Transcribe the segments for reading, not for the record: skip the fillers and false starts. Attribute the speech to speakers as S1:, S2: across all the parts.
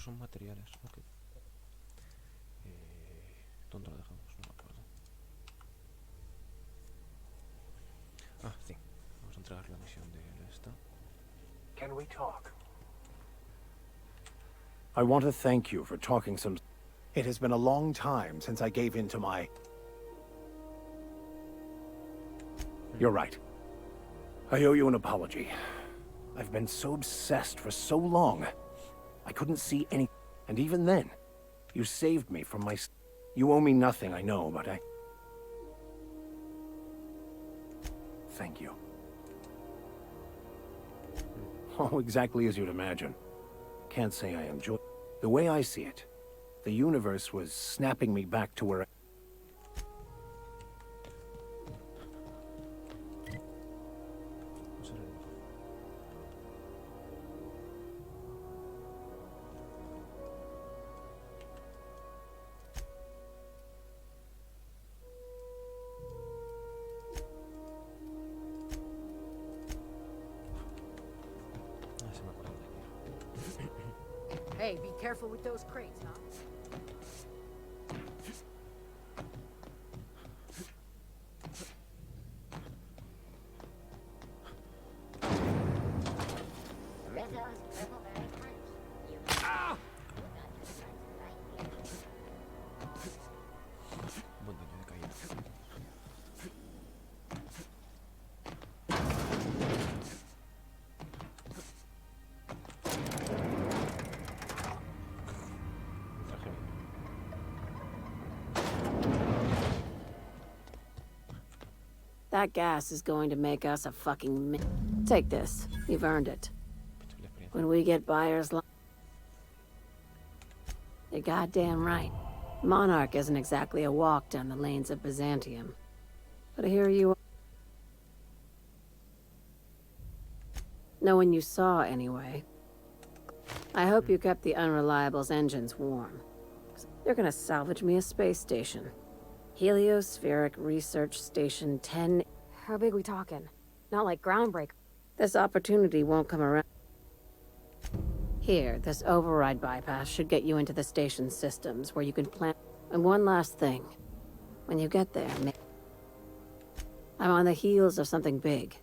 S1: esos son materiales. Ok. ¿Dónde lo dejamos? No me acuerdo. Ah, sí. Vamos a entregar la misión de esta.
S2: Can we talk?
S3: I want to thank you for talking some... It has been a long time since I gave in to my... You're right. I owe you an apology. I've been so obsessed for so long. I couldn't see any... And even then, you saved me from my... You owe me nothing, I know, but I... Thank you. Oh, exactly as you'd imagine. Can't say I enjoy... The way I see it, the universe was snapping me back to where...
S4: Hey, be careful with those crates, huh?
S1: Buen daño de caída.
S4: That gas is going to make us a fucking Take this. You've earned it. When we get buyers like... You're goddamn right. Monarch isn't exactly a walk down the lanes of Byzantium. But here you are. No one you saw, anyway. I hope you kept the Unreliable's engines warm. They're gonna salvage me a space station. Heliospheric Research Station 10...
S5: How big we talking? Not like groundbreaker.
S4: This opportunity won't come around. Here, this override bypass should get you into the station's systems, where you can plan... And one last thing. When you get there, I'm on the heels of something big.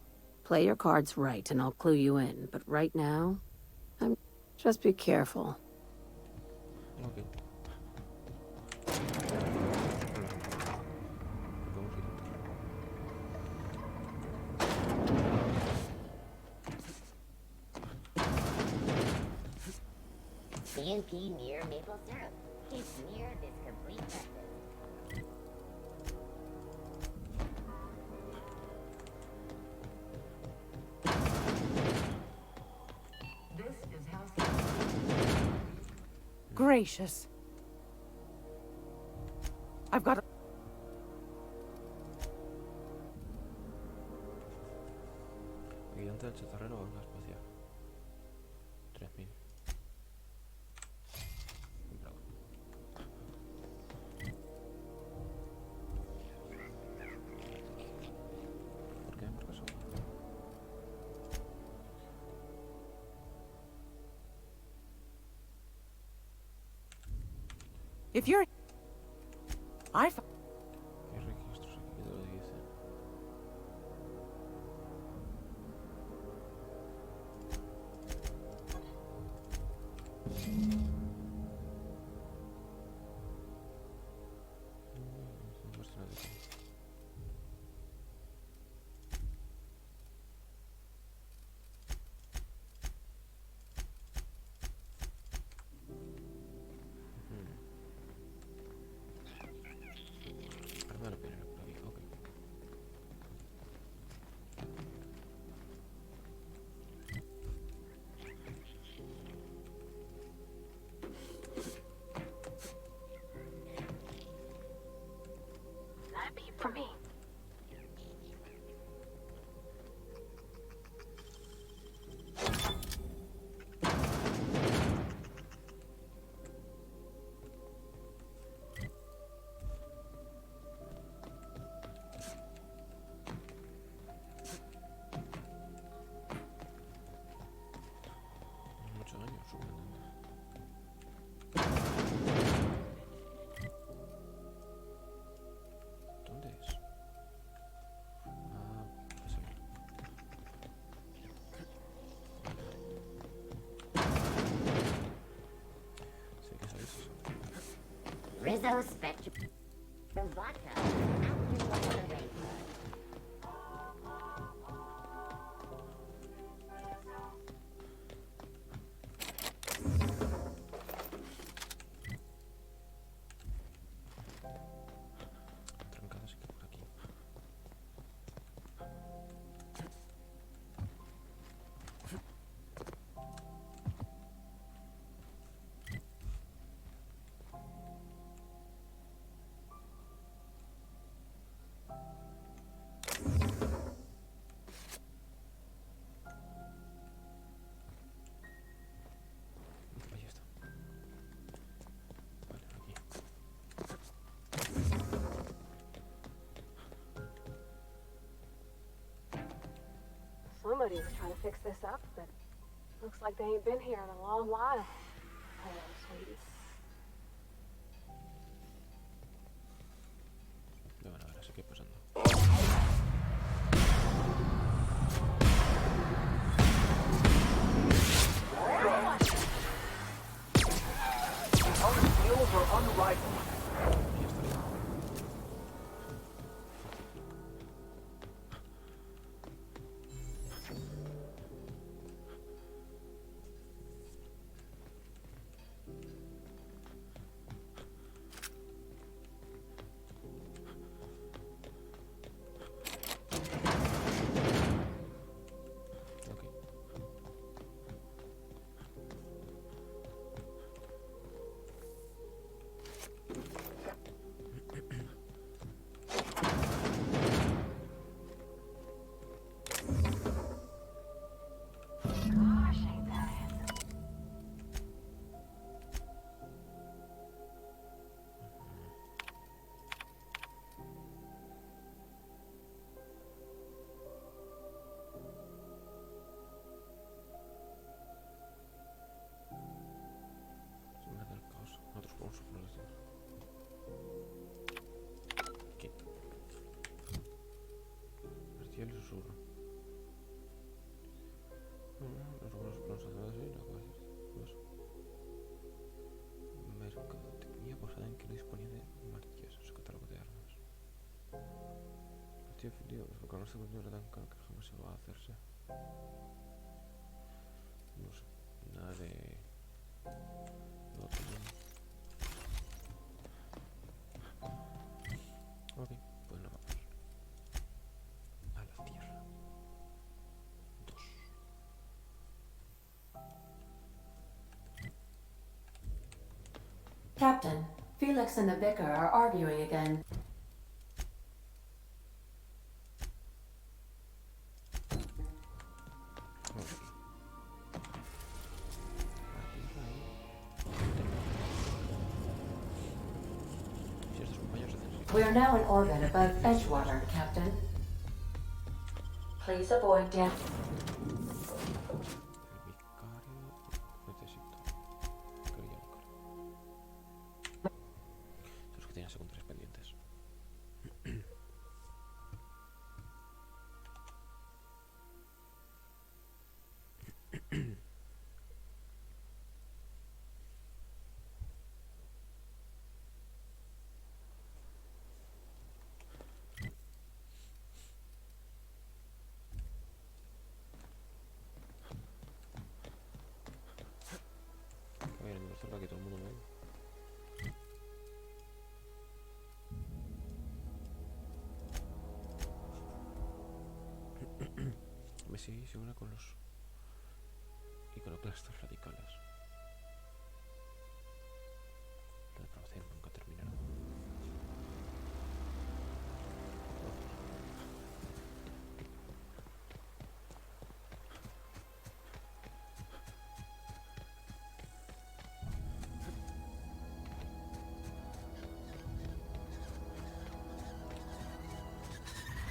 S4: Play your cards right, and I'll clue you in. But right now, Just be careful.
S1: Okay.
S6: CNP near maple syrup. It's near this complete breakfast.
S2: This is housekeeping.
S7: Gracious. I've got...
S1: Ayudante del chatarrero o una espacial. 3000. Comprado. ¿Por qué? Porque eso.
S7: If you're... I...
S1: ¿Qué registros aquí que te lo dice? Arma la primera por aquí, ok.
S6: Rizzo Spectrum Vodka after one of the rainbows.
S1: Trancada sí que por aquí. Ahí está. Vale, aquí.
S5: Somebody was trying to fix this up, but looks like they ain't been here in a long while. Hello, sweetie.
S1: Me van a ver, así que pasando.
S3: Our skills are unrivaled.
S1: Y ya estaría. Ok.
S5: Gosh, ain't that handsome.
S1: Se me hace el caos. Nosotros podemos suponer los demás. Aquí. Marcial y susurro. Los buenos pronunciadores y la cosa. Mercadotecnia basada en que no disponía de martillos en su catálogo de armas. Estoy afiliado, porque no se volvió tan caro que jamás se va a hacerse. No sé, nada de... No tenemos. Ok, pues nada, vamos a la tierra. 2.
S8: Captain, Felix and the vicar are arguing again. We are now in orbit above Edgewater, Captain. Please avoid damage.
S1: El vicario necesito. Creo ya buscar. Son los que tenían secundarios pendientes. A ver, en cerca que todo el mundo me ve. Me sigue se une con los iconoclastas radicales. La depravación nunca terminará.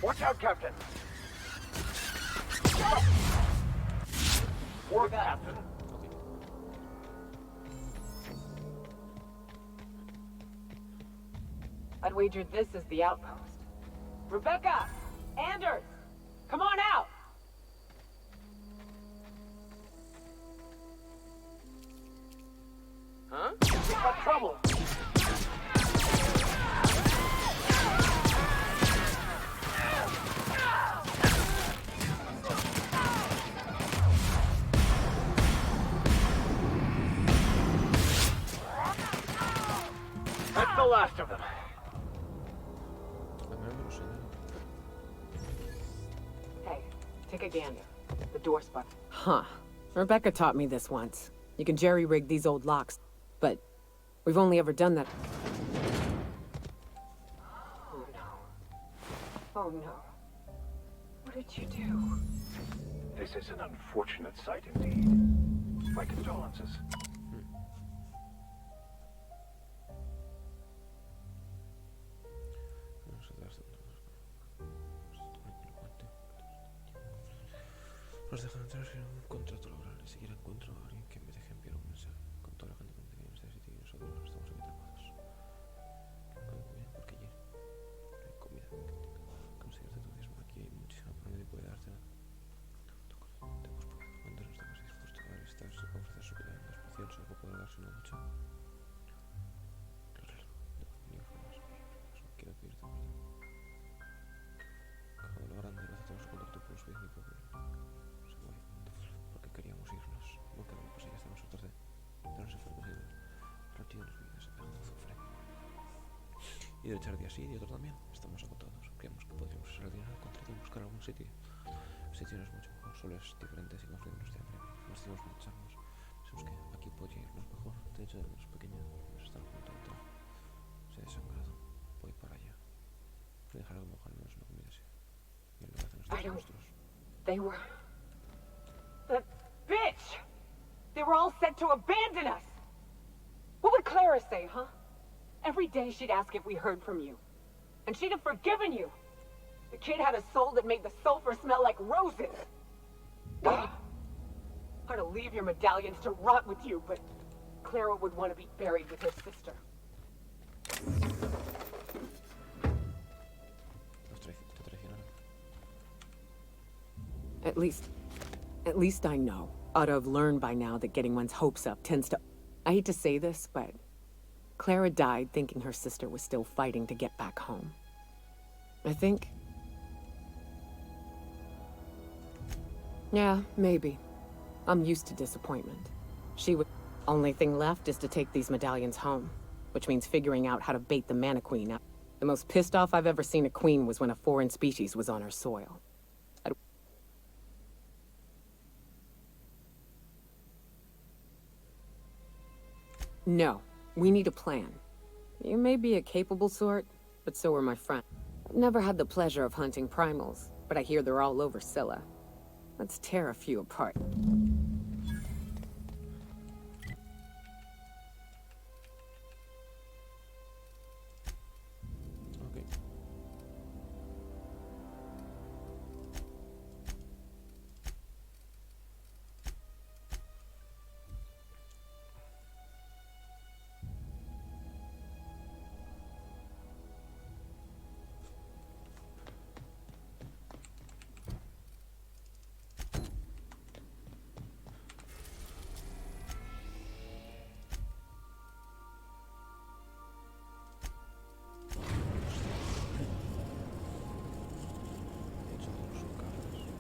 S3: Watch out, Captain! Work, Captain.
S7: I'd wager this is the outpost. Rebecca! Anders! Come on out!
S3: Got trouble!
S2: last of them.
S1: Al menos me lo señalo.
S7: Hey, take a gander. The door spot.
S9: Huh. Rebecca taught me this once. You can jerry-rig these old locks, but we've only ever done that.
S7: Oh no. Oh no. What did you do?
S3: This is an unfortunate sight indeed. My condolences.
S1: Nos dejan entrar sin un contrato laboral. Ni siquiera encuentro a alguien que me deje enviar un mensaje. Con toda la gente que me en este sitio y nosotros estamos aquí atrapados. Con comida, porque allí no hay comida. Conseguirte turismo. Aquí hay muchísima pero nadie puede darte nada. Te hemos podido cuando no estamos dispuestos a dar estas a ofrecer su vida en la expresión solo para poder darse una ducha. Claro, ni formas. No quiero pedirte perdón. Cada lo grande lo aceptamos su contacto por los pies ni por porque queríamos irnos, porque no pues ya estamos hartos de darnos enfermos y del tío de las vidas pegando azufre y de echar día sí y otro también. Estamos agotados, creemos que podríamos usar el dinero contrato y buscar algún sitio. El sitio no es mucho mejor, solo es diferente y más riesgos de hambre. Nos decidimos marcharnos, pensamos que aquí podría irnos mejor. De hecho, de menos pequeña nos está junto a entrar, se ha desangrado, voy para allá, voy a dejar algo mejor al menos una comida así y el lugar de nuestros monstruos.
S7: They were... That bitch! They were all set to abandon us! What would Clara say, huh? Every day she'd ask if we heard from you. And she'd have forgiven you. The kid had a soul that made the sulfur smell like roses. Hard to leave your medallions to rot with you, but Clara would want to be buried with her sister.
S9: At least I know. Ought to have learned by now that getting one's hopes up tends to... I hate to say this, but Clara died thinking her sister was still fighting to get back home. I think... Yeah, maybe. I'm used to disappointment. She would... Only thing left is to take these medallions home, which means figuring out how to bait the Mana Queen out. The most pissed off I've ever seen a queen was when a foreign species was on her soil. No, we need a plan. You may be a capable sort, but so are my friends. I've never had the pleasure of hunting primals, but I hear they're all over Scylla. Let's tear a few apart.
S1: Okay.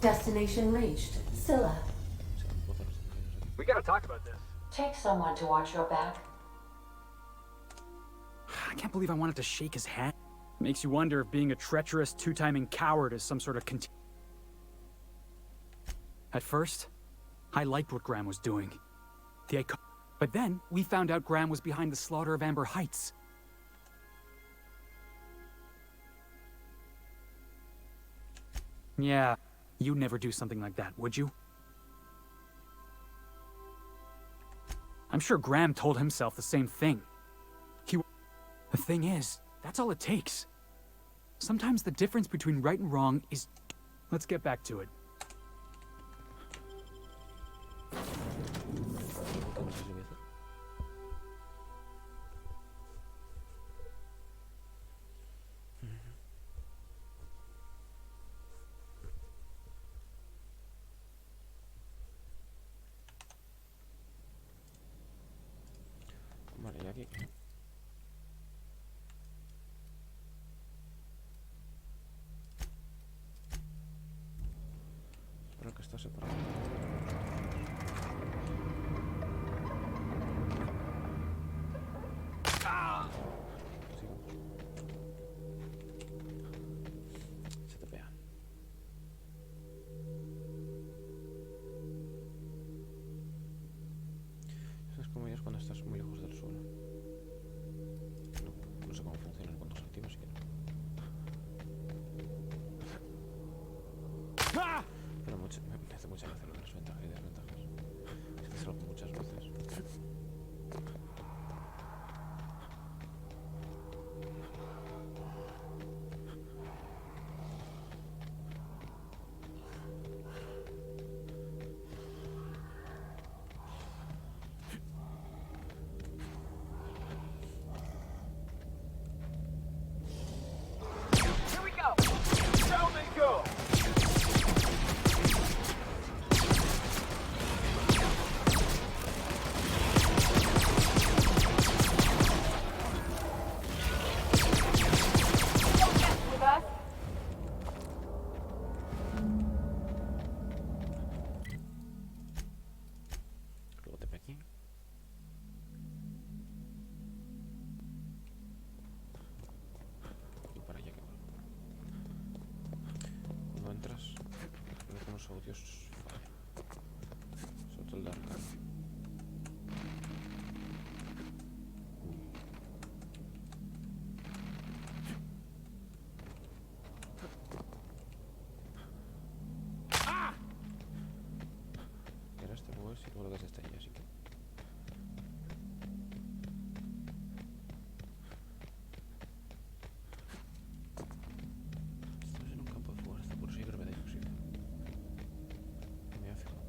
S8: Destination reached. Scylla.
S2: We gotta talk about this.
S8: Take someone to watch your back.
S10: I can't believe I wanted to shake his hand. Makes you wonder if being a treacherous, two-timing coward is some sort of At first, I liked what Graham was doing. But then, we found out Graham was behind the slaughter of Amber Heights. Yeah, you'd never do something like that, would you? I'm sure Graham told himself the same thing. The thing is, that's all it takes. Sometimes the difference between right and wrong is... Let's get back to it.
S1: Vale, y aquí. Espero que está separado. Sí. Dios. Vale. Solto el arca. Y ahora este pues y luego lo que es esta ya, así que. Estamos en un campo de fuerza, por eso yo creo que me dejo, sí. Me hace como.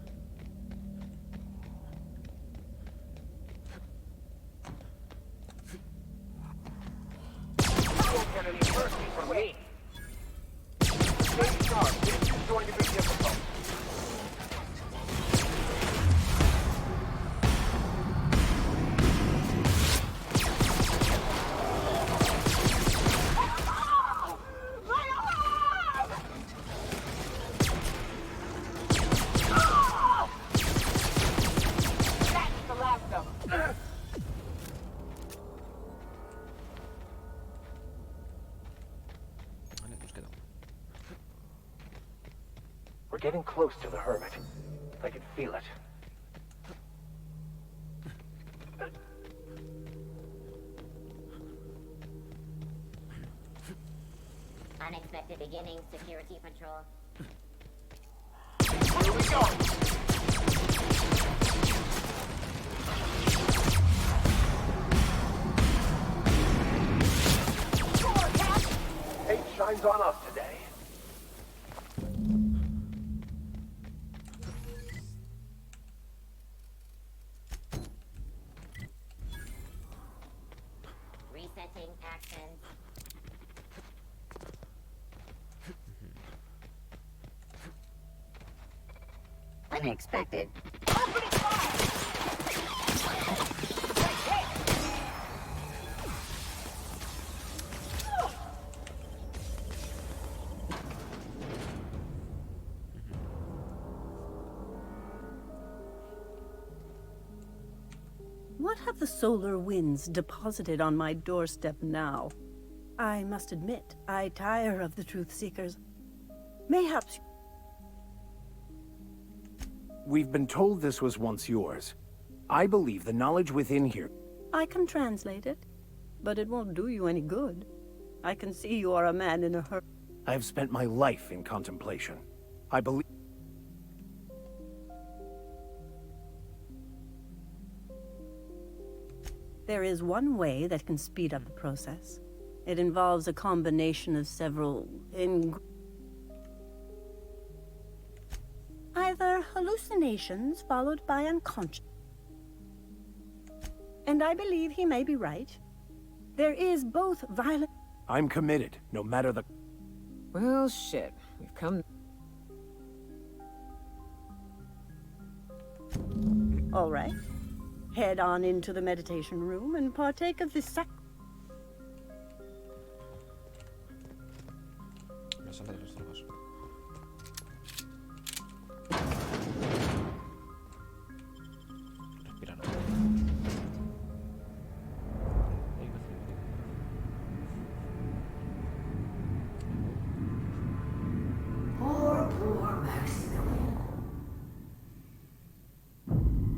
S3: You won't get any mercy from me. Stay sharp. This is going to be difficult.
S7: That's the last of them.
S1: Vale, nos queda uno.
S3: We're getting close to the hermit. I can feel it.
S6: Unexpected beginning, security patrol.
S3: Here we go. Hate shines on us today.
S6: Resetting actions. Unexpected.
S11: What have the solar winds deposited on my doorstep now? I must admit, I tire of the truth seekers. Mayhaps
S3: We've been told this was once yours. I believe the knowledge within here.
S11: I can translate it, but it won't do you any good. I can see you are a man in a hurry.
S3: I have spent my life in contemplation. I believe.
S11: There is one way that can speed up the process. It involves a combination of several either hallucinations followed by unconscious. And I believe he may be right. There is both violent.
S3: I'm committed, no matter the.
S9: Well, shit. We've come.
S11: All right. Head on into the meditation room and partake of this
S1: La sala de los drogas. Respira, no. Ahí me hace bien.
S8: Poor Maximilian.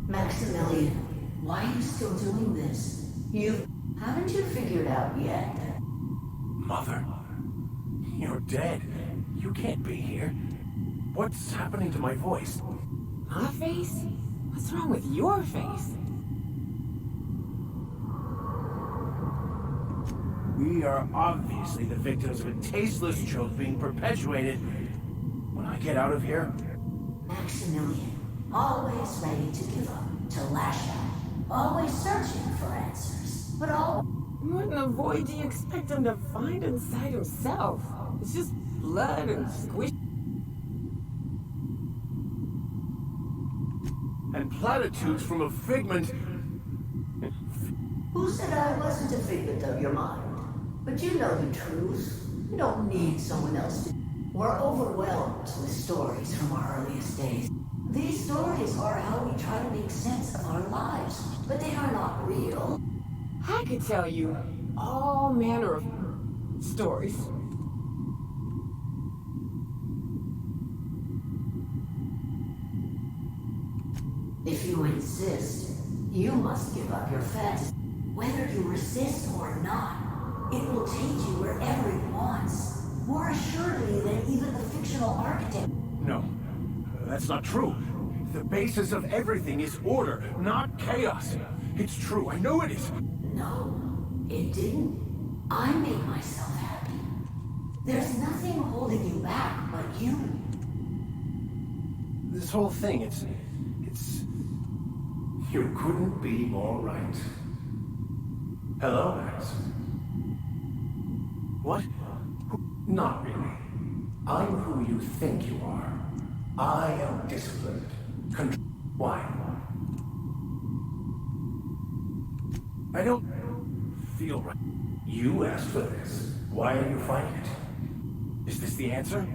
S8: Maximilian, why are you still doing this? Haven't you figured out yet that
S3: Mother, you're dead. You can't be here. What's happening to my voice?
S9: My face? What's wrong with your face?
S3: We are obviously the victims of a tasteless joke being perpetuated. When I get out of here,
S8: Maximilian, always ready to give up, to lash out, always searching for answers, but all.
S9: What in the void do you expect him to find inside himself? It's just blood and squish.
S3: and platitudes from a figment.
S8: Who said I wasn't a figment of your mind? But you know the truth. You don't need someone else to. We're overwhelmed with stories from our earliest days. These stories are how we try to make sense of our lives, but they are not real.
S9: I could tell you all manner of stories.
S8: insist, you must give up your fantasy. Whether you resist or not, it will take you wherever it wants. More assuredly than even the fictional architect.
S3: No, that's not true. The basis of everything is order, not chaos. It's true, I know it is.
S8: No, it didn't. I made myself happy. There's nothing holding you back but you.
S3: This whole thing, it's... You couldn't be more right. Hello, Max. What? Not really. I'm who you think you are. I am disciplined. Why? I don't feel right. You asked for this. Why are you fighting it? Is this the answer?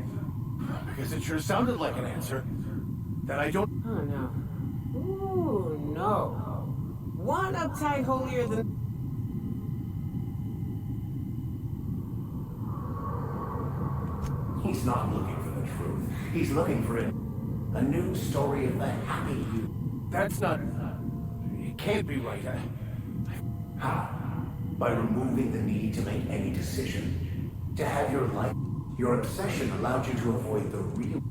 S3: Because it sure sounded like an answer. That I don't...
S9: Oh, no. Ooh, no. One uptight holier than...
S3: He's not looking for the truth. He's looking for it. A new story of the happy you. That's not... It can't be right. How? By removing the need to make any decision. To have your life... Your obsession allowed you to avoid the real...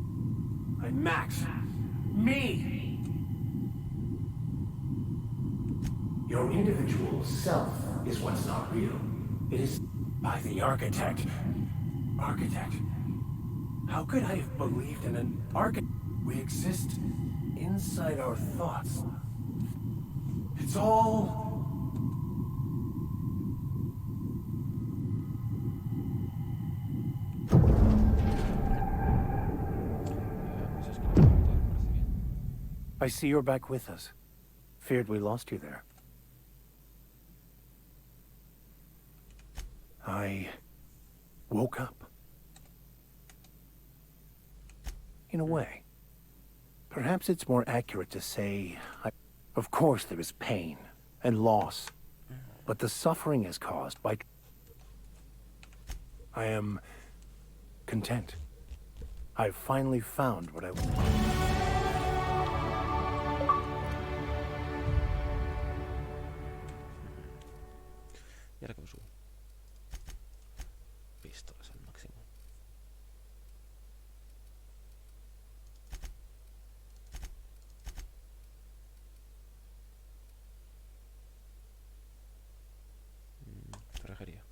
S3: Max. Me! Your individual self is what's not real. It is by the architect. Architect? How could I have believed in an architect? We exist inside our thoughts. It's all... I see you're back with us. Feared we lost you there. I woke up. In a way. Perhaps it's more accurate to say, of course there is pain and loss, but the suffering is caused by... I am content. I've finally found what I want.
S1: Y ahora que me subo. Pistolas al máximo. Cerrajería.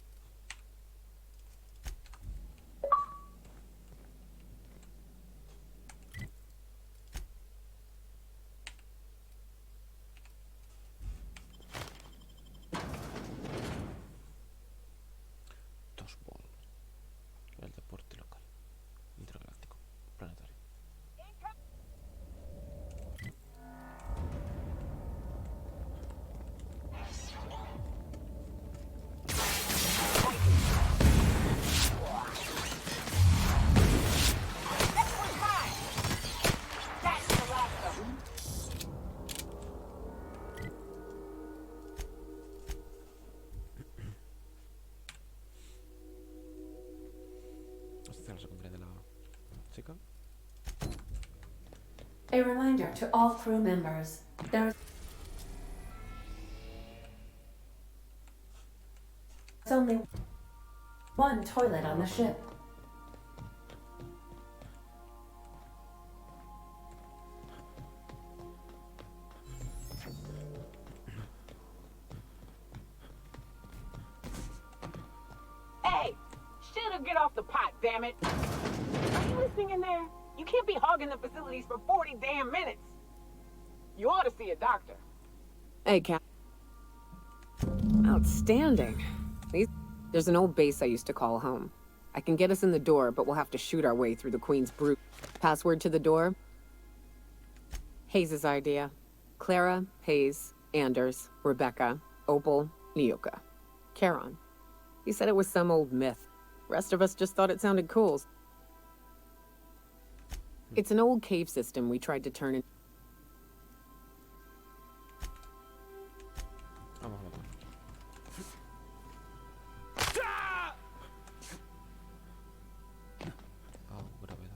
S1: El deporte local. Intergaláctico. Planetario. La secundaria de la chica.
S5: A reminder to all crew members. There's only one toilet on the ship.
S7: Hey! Should've get off the pot, damn it! Are you listening in there? You can't be hogging the facilities for 40 damn minutes. You ought to see a doctor.
S9: Hey, Cap. Outstanding. There's an old base I used to call home. I can get us in the door, but we'll have to shoot our way through the Queen's brood. Password to the door? Hayes' idea. Clara, Hayes, Anders, Rebecca, Opal, Nyoka. Charon. He said it was some old myth. Rest of us just thought it sounded cool. It's an old cave system we tried to turn in.
S1: Vamos, vamos. Oh, gravedad.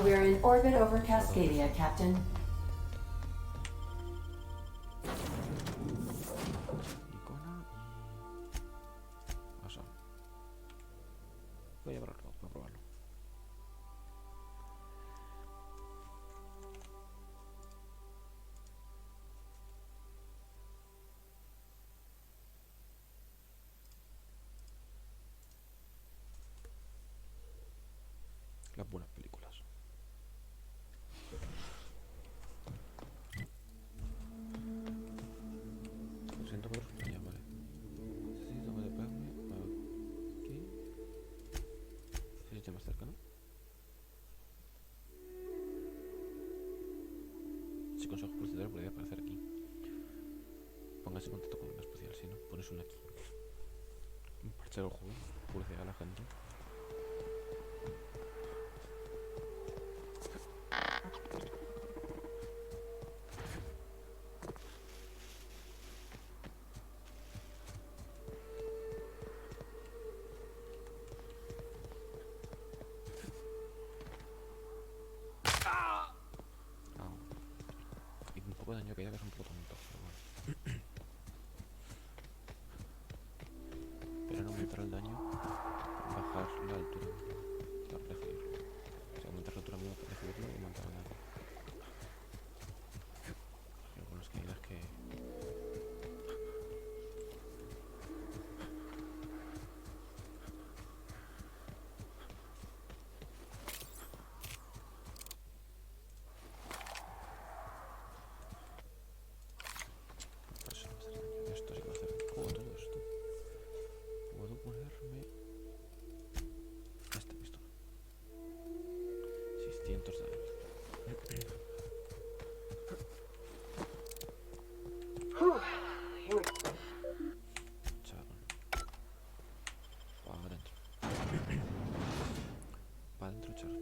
S8: We're in orbit over Cascadia, Captain.
S1: Icona y... Asa. Voy a llevar el robot para probarlo. Las buenas películas. Lo siento por ya, vale. Necesito meterme aquí. Si se más cerca, ¿no? Si consejo proceder podría aparecer aquí. Póngase en contacto con un especial, si no, pones una aquí. Un parche del juego, publicidad a la gente. Y un poco de daño que ya que es un poco tonto, pero bueno. Pero no aumentar el daño, bajar la altura para recibirlo. O sea, aumentar la altura mínima para recibirlo y aumentar el daño. Hay algunas caídas que... Eso no va a hacer daño. Esto sí va a hacer todo esto. Puedo ponerme esta pistola. 600 de daño. Chaval. Para adentro. Para adentro, chaval.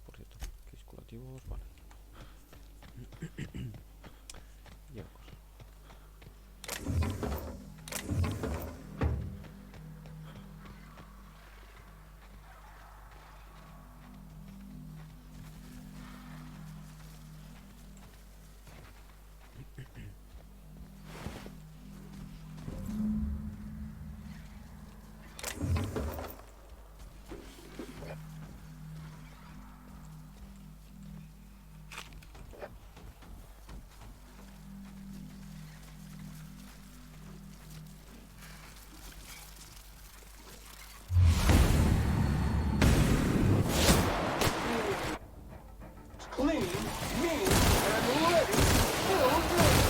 S1: Por cierto, que curativos, vale. Lleva cosas.
S3: Clean, mean, and ready to drink.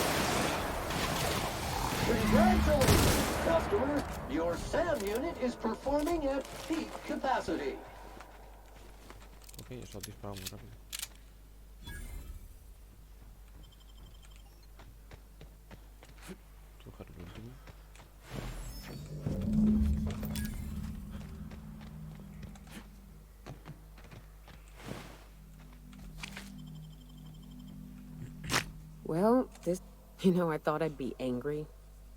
S3: Congratulations, customer. Your SAM unit is performing at peak capacity.
S1: Ok, eso ha disparado muy rápido. Coger el último.
S9: Well, this... You know, I thought I'd be angry.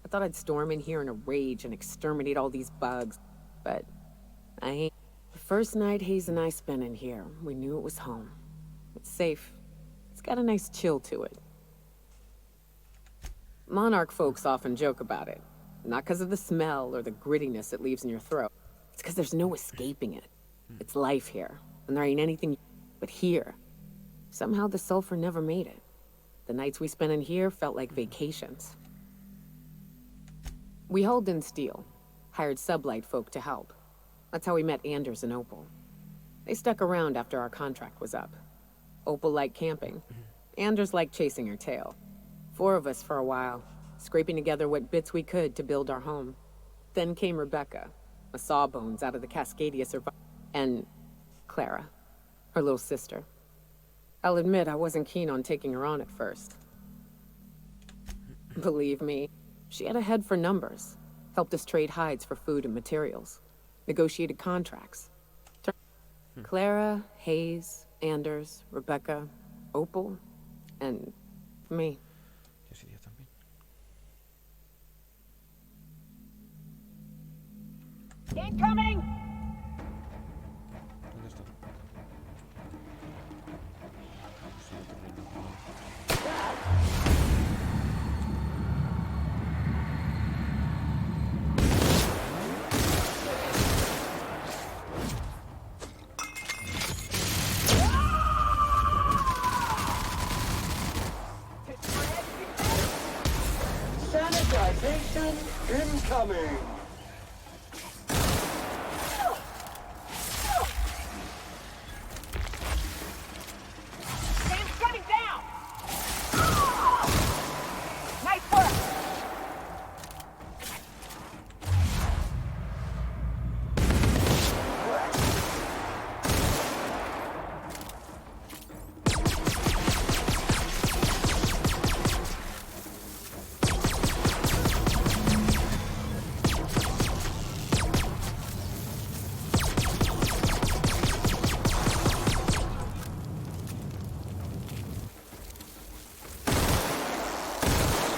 S9: I thought I'd storm in here in a rage and exterminate all these bugs. But I ain't. The first night Hayes and I spent in here, we knew it was home. It's safe. It's got a nice chill to it. Monarch folks often joke about it. Not because of the smell or the grittiness it leaves in your throat. It's because there's no escaping it. It's life here, and there ain't anything... But here, somehow the sulfur never made it. The nights we spent in here felt like vacations. We hauled in steel, hired sublight folk to help. That's how we met Anders and Opal. They stuck around after our contract was up. Opal liked camping. Anders liked chasing her tail. 4 of us for a while, scraping together what bits we could to build our home. Then came Rebecca, a sawbones out of the Cascadia survivor, and Clara, her little sister. I'll admit I wasn't keen on taking her on at first. Believe me, she had a head for numbers, helped us trade hides for food and materials. Negotiated contracts. Clara, Hayes, Anders, Rebecca, Opal, and me.
S1: Yo sí, yo también.
S7: Incoming!
S1: ¿Dónde está? Sí, otro reino.
S2: Sanitization incoming!
S7: Sam's shutting down! Nice work!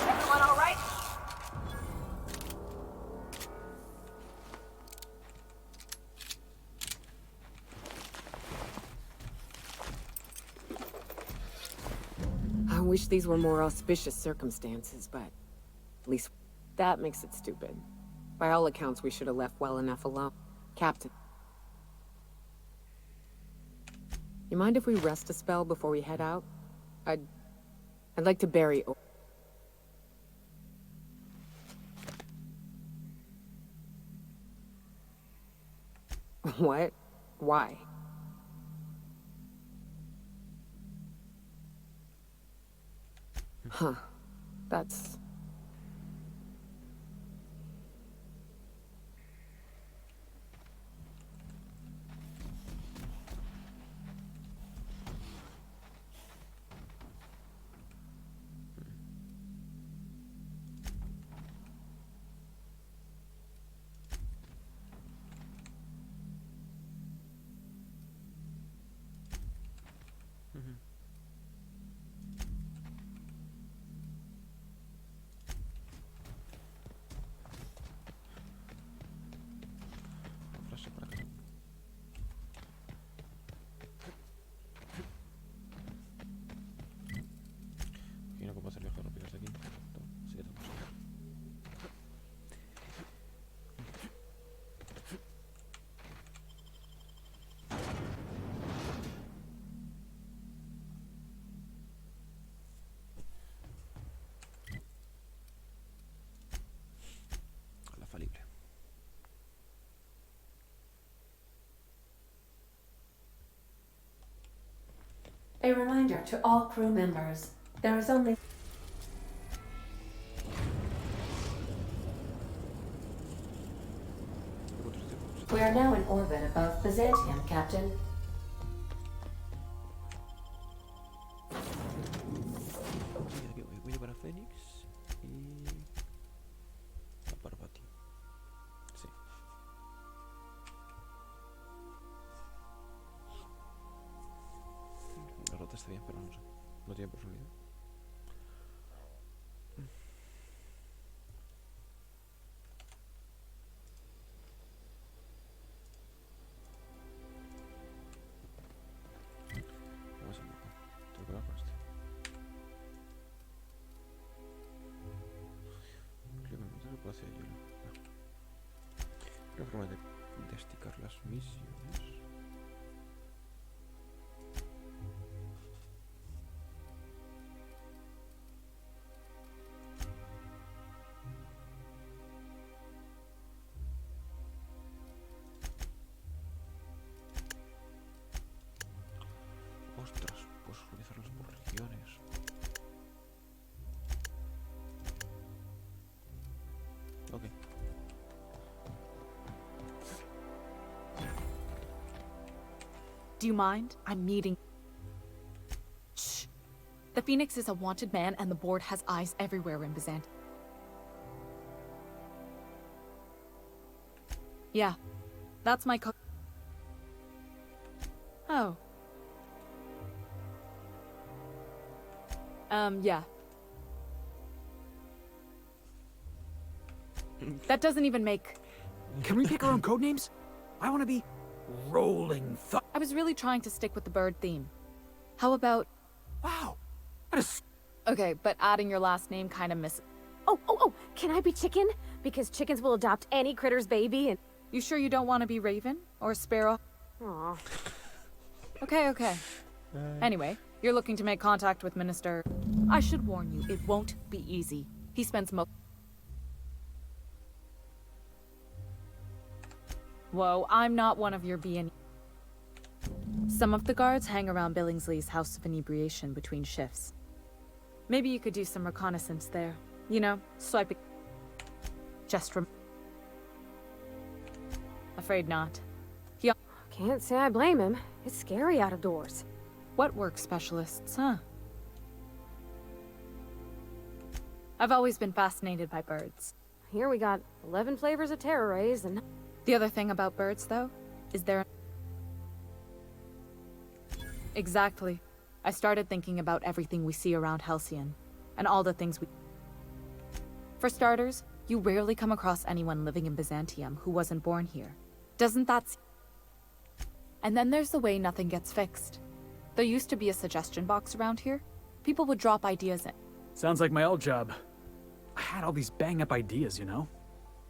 S7: Everyone all right?
S9: I wish these were more auspicious circumstances, but at least that makes it stupid. By all accounts, we should have left well enough alone. Captain. You mind if we rest a spell before we head out? I'd like to bury What? Why? Huh. That's...
S1: Frase por acá. Aquí no puedo hacer viajes rápidos de aquí. Perfecto. Así que tengo que sacar. A la falible.
S12: A reminder to all crew members, there is only... We are now in orbit above Byzantium, Captain.
S1: Sí, aquí voy a llevar a Fénix y a Parvati. Sí. La ruta está bien, pero no sé. No tiene profundidad. Vamos a ver. Tengo que hablar con este. Clima militar puede hacer hielo. Creo que forma de desticar las misiones. Ostras, puedes organizarlos por regiones. Ok.
S13: Do you mind? I'm meeting... Shh. The Phoenix is a wanted man and the board has eyes everywhere in Byzantium. Yeah. That's my Oh. Yeah. That doesn't even make...
S10: Can we pick our own code names? I want to be Rolling
S13: I was really trying to stick with the bird theme. How about...
S10: Wow. That is...
S13: Okay, but adding your last name kind of
S5: Oh, can I be chicken? Because chickens will adopt any critter's baby and...
S13: You sure you don't want to be Raven? Or Sparrow?
S5: Aw.
S13: Okay. Anyway, you're looking to make contact with Minister... I should warn you, it won't be easy. He spends Whoa, I'm not one of your being... Some of the guards hang around Billingsley's House of Inebriation between shifts. Maybe you could do some reconnaissance there. You know, swiping... Afraid not.
S5: Can't say I blame him. It's scary out of doors.
S13: What work specialists, huh? I've always been fascinated by birds.
S5: Here we got 11 flavors of terror rays and...
S13: The other thing about birds, though, is Exactly. I started thinking about everything we see around Halcyon, and all the things we... For starters, you rarely come across anyone living in Byzantium who wasn't born here. Doesn't that... And then there's the way nothing gets fixed. There used to be a suggestion box around here. People would drop ideas in.
S10: Sounds like my old job. I had all these bang-up ideas, you know?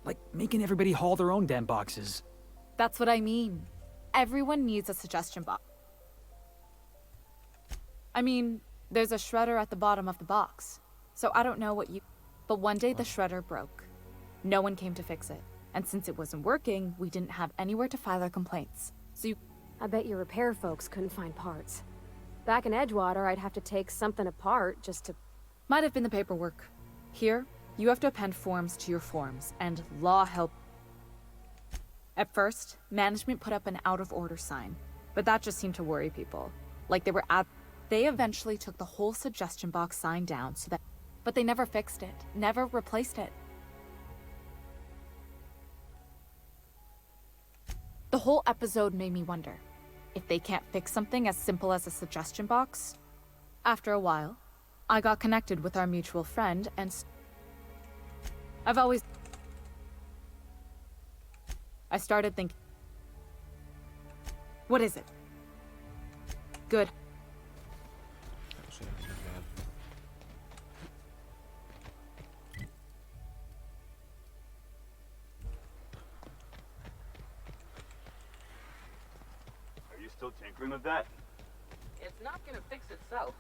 S10: Like making everybody haul their own damn boxes.
S13: That's what I mean. Everyone needs a suggestion box. I mean, there's a shredder at the bottom of the box. So I don't know what you... But one day the shredder broke. No one came to fix it. And since it wasn't working, we didn't have anywhere to file our complaints. So you...
S5: I bet your repair folks couldn't find parts. Back in Edgewater, I'd have to take something apart just to...
S13: Might have been the paperwork. Here, you have to append forms to your forms, and law help. At first, management put up an out-of-order sign, but that just seemed to worry people. Like they were out... They eventually took the whole suggestion box sign down so that... But they never fixed it, never replaced it. The whole episode made me wonder, if they can't fix something as simple as a suggestion box? After a while, I got connected with our mutual friend and... I started thinking... What is it? Good.
S2: Are you still tinkering with that?
S14: It's not gonna fix itself.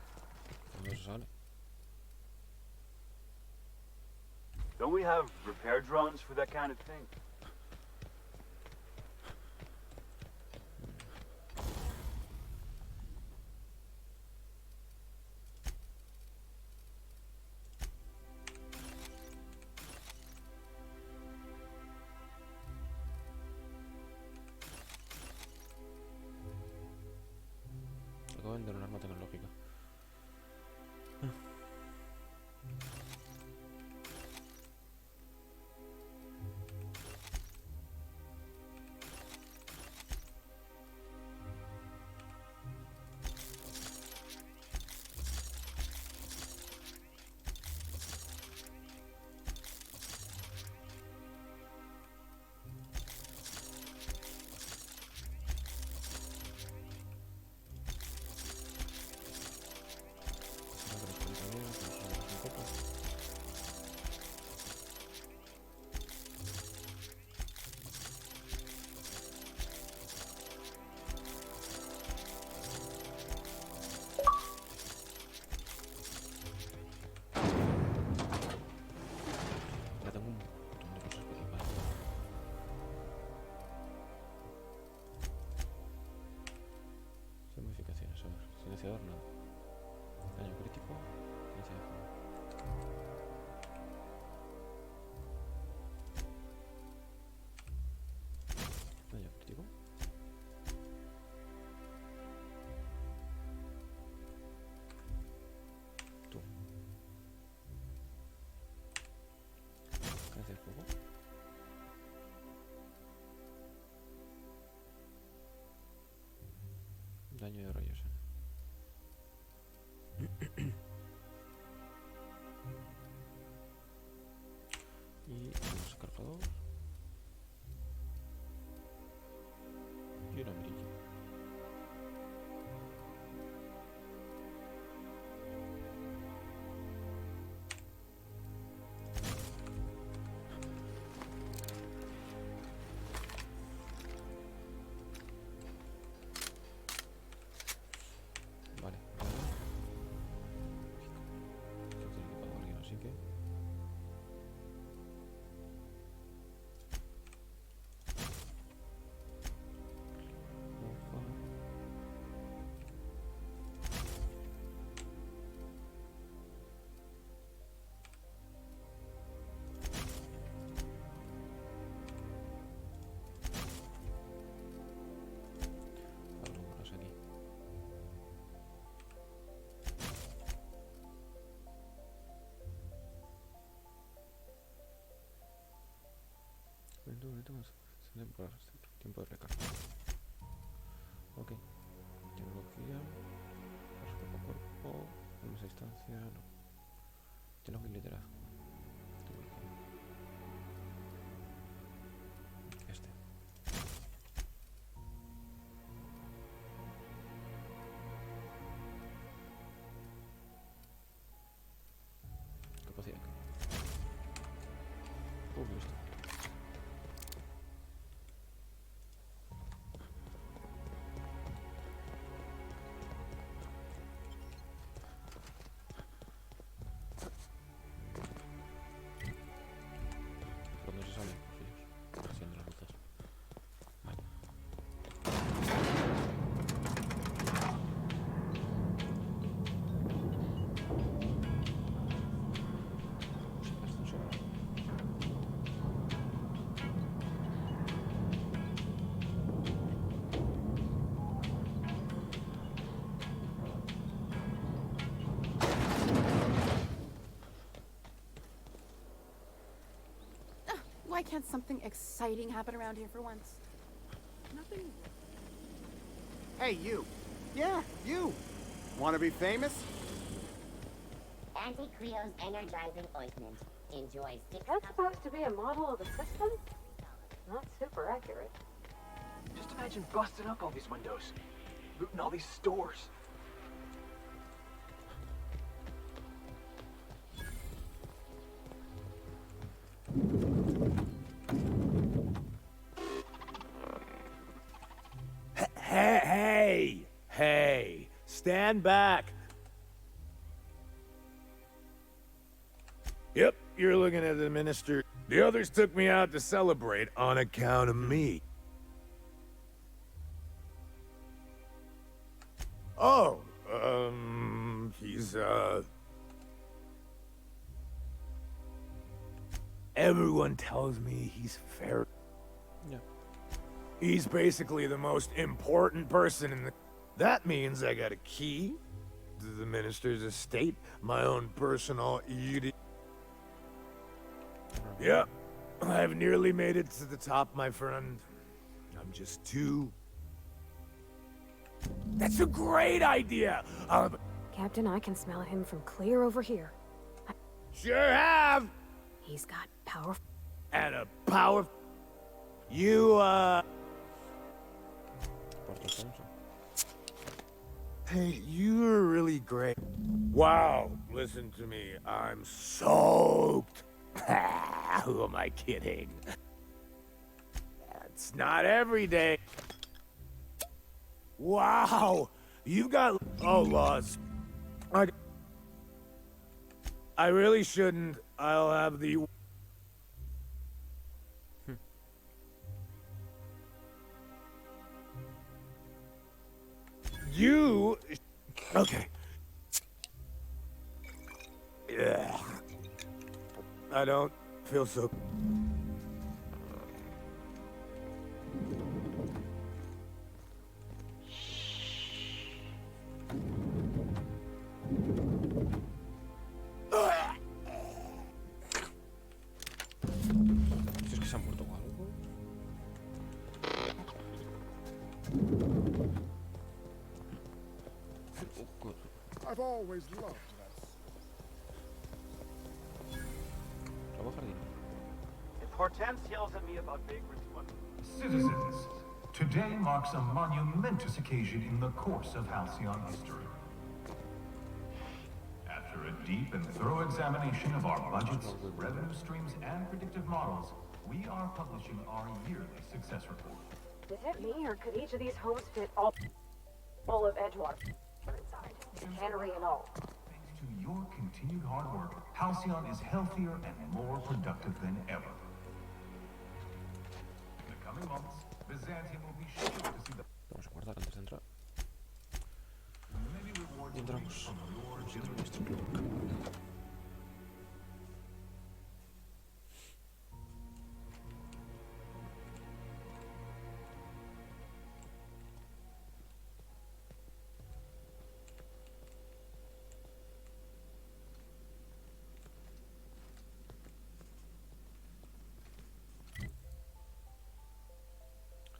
S2: Don't we have repair drones for that kind of thing?
S1: Acabo de vender un arma tecnológica. daño de rayos. Y vamos a sacar para 2. Y una mirilla. Vale. Que utilizado arriba, así que... Algo más aquí. Tiempo de recarga. Ok. Tecnología. Cuerpo a cuerpo. Vamos a distancia. No. Tecnología y liderazgo. Tecnología. Este. Capacidad. Listo. ¿Por dónde se sale? Pues haciendo las luces. Vale. Ascensor.
S15: Why can't something exciting happen around here for once? Nothing.
S16: Hey, you. Yeah, you. Want to be famous?
S6: Auntie Creo's energizing ointment. Enjoy 6
S5: That's supposed to be a model of the system? Not super accurate.
S2: Just imagine busting up all these windows, looting all these stores.
S3: Hey! Stand back! Yep, you're looking at the minister. The others took me out to celebrate on account of me. Oh, he's, everyone tells me he's fair.
S1: Yeah.
S3: He's basically the most important person in the... That means I got a key to the minister's estate, my own personal Yep, I've nearly made it to the top, my friend. I'm just too... That's a great idea!
S5: Captain, I can smell him from clear over here.
S3: Sure have!
S5: He's got power.
S3: And a power... You, Hey, you're really great. Wow, listen to me. I'm soaked. Who am I kidding? It's not every day. Wow, you got... Oh, lost. I really shouldn't. I'll have the... You... Okay. Yeah. I don't feel so...
S1: Si es que se han muerto o algo.
S17: always loved that.
S1: Robo jardín.
S18: If Hortense yells at me about vagrants, what?
S19: Citizens, today marks a monumentous occasion in the course of Halcyon history. After a deep and thorough examination of our budgets, revenue streams, and predictive models, we are publishing our yearly success report.
S5: Is it me, or could each of these homes fit all of Edgewater inside? Cannery and all.
S19: Thanks to your continued hard work, Halcyon is healthier and more productive than ever. In the coming months, Byzantium will be sure to see the...
S1: Vamos a guardar antes de entrar. Y entramos. Vamos a entrar en nuestro club.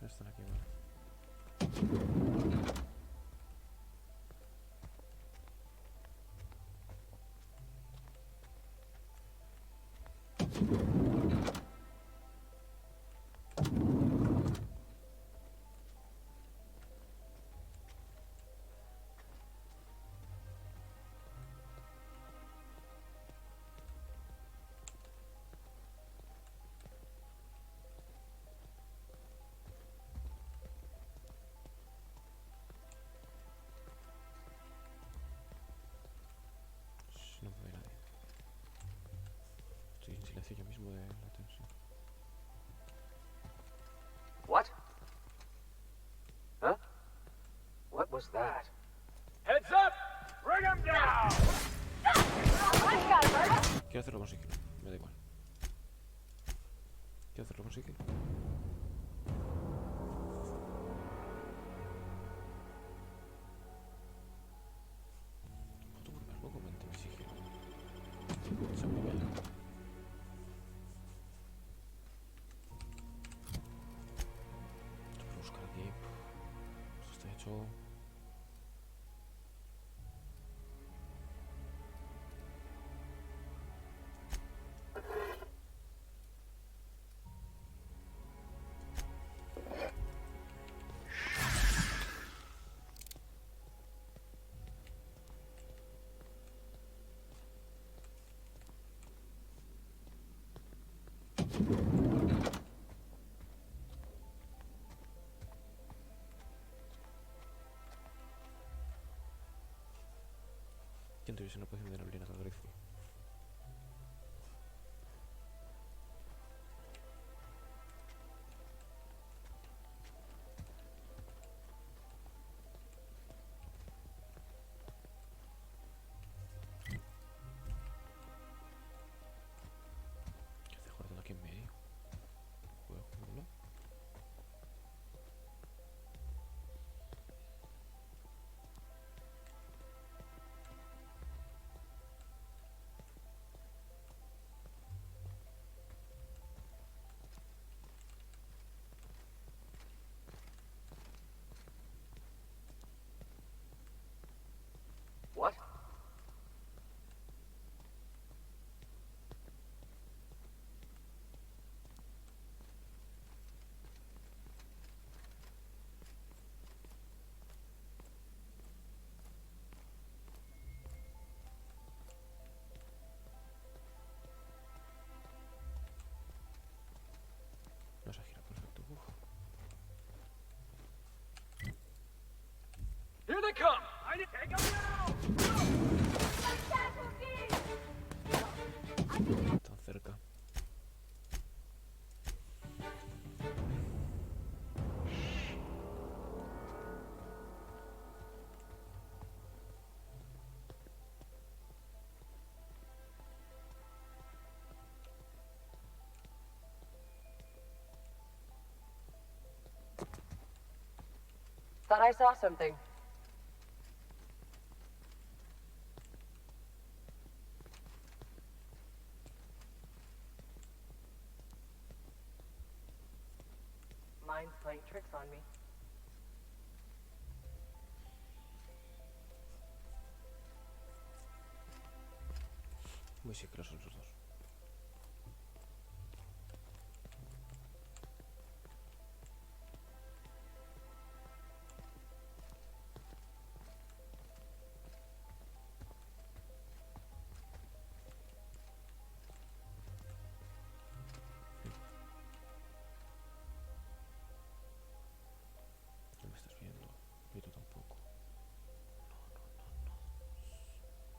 S1: Están aquí, vale. No puede nadie. Estoy en silencio yo mismo de la tensión.
S2: What? Huh? What was that?
S18: Heads up! Bring him down!
S1: Quiero hacerlo con sigilo, me da igual. Quiero hacerlo con sigilo. ¿Quién tuviese una poción de neblina de grifo? ¿Qué hace guardando aquí en medio? ¿Puedo jugarlo?
S2: What?
S1: No se gira, perfecto. Uf.
S18: Here they come! I need to take them down!
S1: Tan cerca.
S20: Thought I saw something. Mine's playing tricks on me.
S1: Muy sigilosos los dos. No me estás viendo. Y tú tampoco.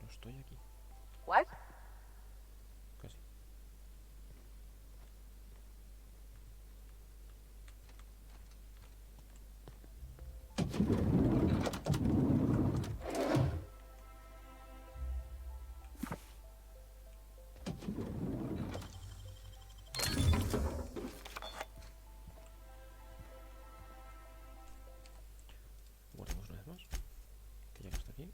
S1: No estoy aquí.
S20: What?
S1: Casi. Guardamos una vez más. Que ya que está aquí.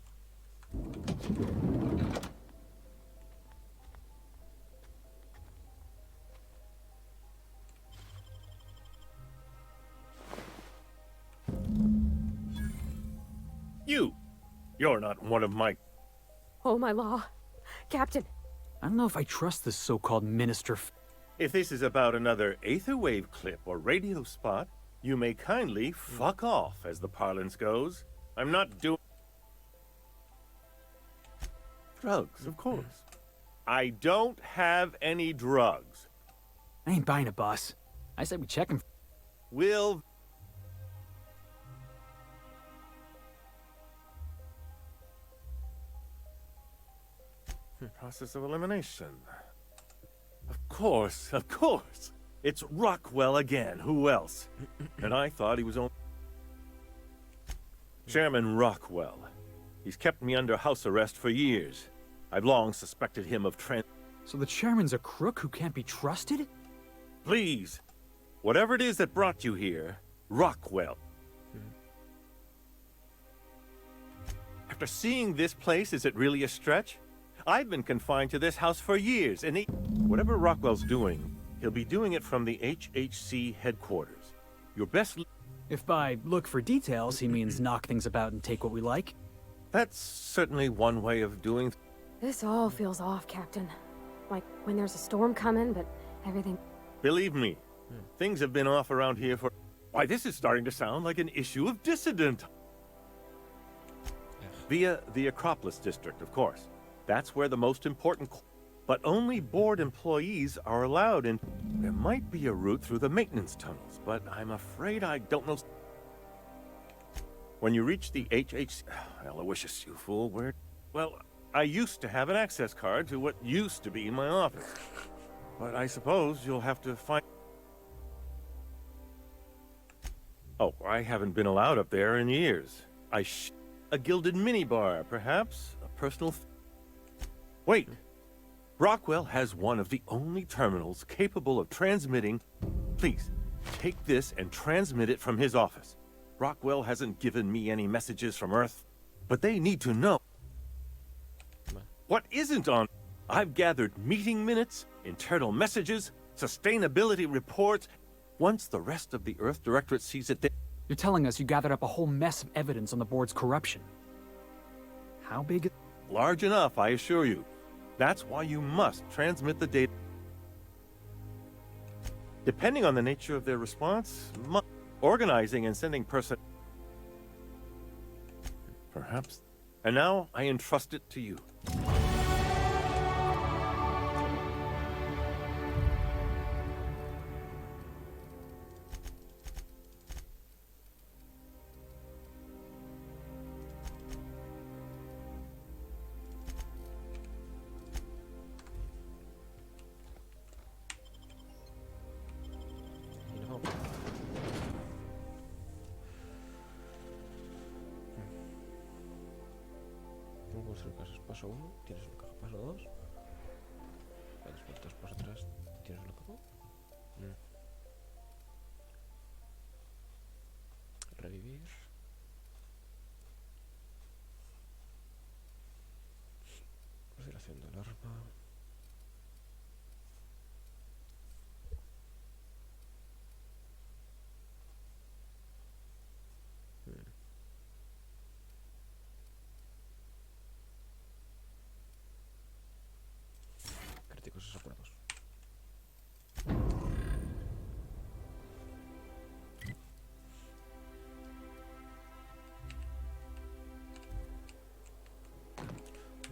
S3: You're not one of my...
S12: Oh, my law. Captain.
S10: I don't know if I trust this so-called minister.
S3: If this is about another Aetherwave clip or radio spot, you may kindly fuck off, as the parlance goes. I'm not doing... Drugs, of course. I don't have any drugs.
S10: I ain't buying a bus. I said we check him.
S3: Will... Process of elimination. Of course, of course. It's Rockwell again. Who else? And I thought he was only... Chairman Rockwell. He's kept me under house arrest for years. I've long suspected him of
S10: So the chairman's a crook who can't be trusted?
S3: Please. Whatever it is that brought you here, Rockwell. After seeing this place, is it really a stretch? I've been confined to this house for years, and whatever Rockwell's doing, he'll be doing it from the HHC headquarters. Your best...
S10: If by look for details, he means knock things about and take what we like.
S3: That's certainly one way of doing...
S5: This all feels off, Captain. Like when there's a storm coming, but everything...
S3: Believe me, things have been off around here for... Why, this is starting to sound like an issue of Dissident. Via the Acropolis District, of course. That's where the most important... But only board employees are allowed in... There might be a route through the maintenance tunnels, but I'm afraid I don't know... When you reach the HH... Aloysius, you fool, where... Well, I used to have an access card to what used to be my office. But I suppose you'll have to find... Oh, I haven't been allowed up there in years. A gilded minibar, perhaps? A personal... Wait! Rockwell has one of the only terminals capable of transmitting... Please, take this and transmit it from his office. Rockwell hasn't given me any messages from Earth, but they need to know. What isn't on... I've gathered meeting minutes, internal messages, sustainability reports. Once the rest of the Earth Directorate sees it,
S10: You're telling us you gathered up a whole mess of evidence on the board's corruption. How big?
S3: Large enough, I assure you. That's why you must transmit the data. Depending on the nature of their response, organizing and sending Perhaps. And now I entrust it to you.
S1: Construir casas paso 1, tienes una caja paso 2. Las puertas paso 3, tienes una caja. Revivir. Consideración del arma.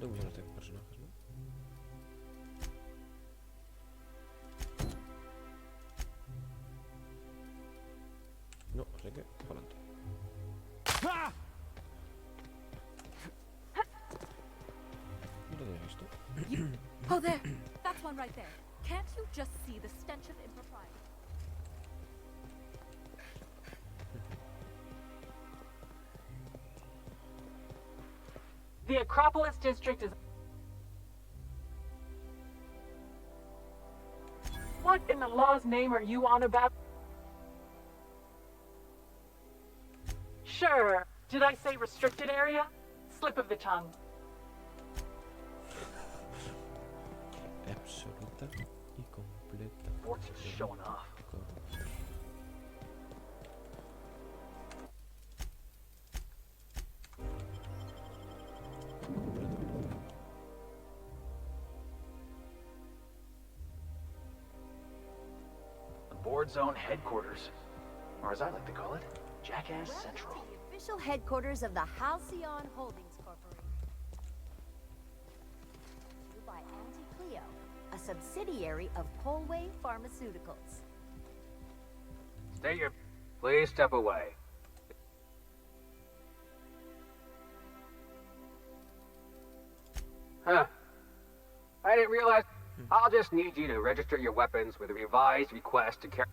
S1: tengo millones de personajes, ¿no? No, así que, para adelante. No te había visto.
S17: Oh, there. That's one right there. Can't you just see the stench of impropriety?
S7: The Acropolis district is... What in the law's name are you on about? Sure. Did I say restricted area? Slip of the tongue.
S1: Absoluta y completa.
S2: What's showing off? The board's own headquarters, or as I like to call it, Jackass Central.
S6: The official headquarters of the Halcyon Holdings Corporation. By Auntie Cleo, a subsidiary of Polway Pharmaceuticals.
S2: Stay here. Please step away. Huh. I didn't realize. I'll just need you to register your weapons with a revised request to carry.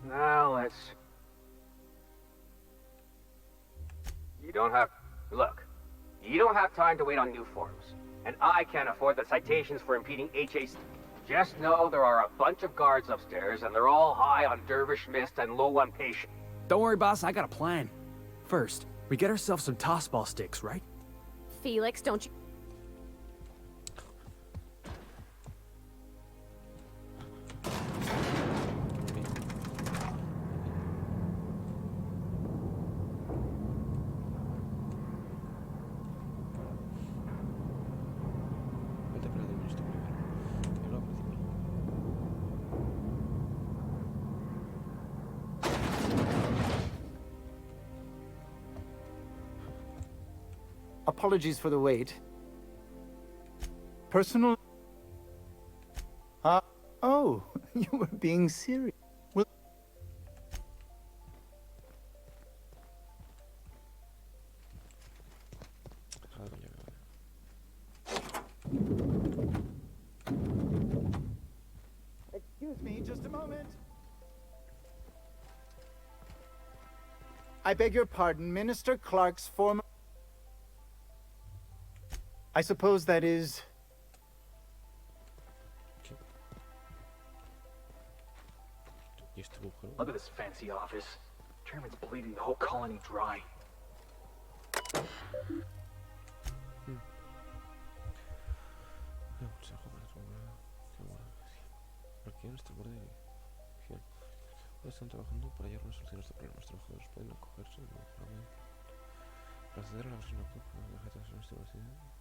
S2: Now let's... You don't have... Look. You don't have time to wait on new forms. And I can't afford the citations for impeding HAC. Just know there are a bunch of guards upstairs, and they're all high on Dervish Mist and low on patience.
S10: Don't worry, boss. I got a plan. First, we get ourselves some tossball sticks, right?
S4: Felix, don't you...
S16: Apologies for the wait. Personal... oh, you were being serious. Well... Excuse me, just a moment. I beg your pardon, Minister Clark's former... I suppose that is...
S2: Look at this fancy office. Chairman's bleeding the whole colony dry.
S1: Están trabajando para hallar una solución a este problema. Los trabajadores pueden acogerse para acceder a la versión de la tarjeta de estimación.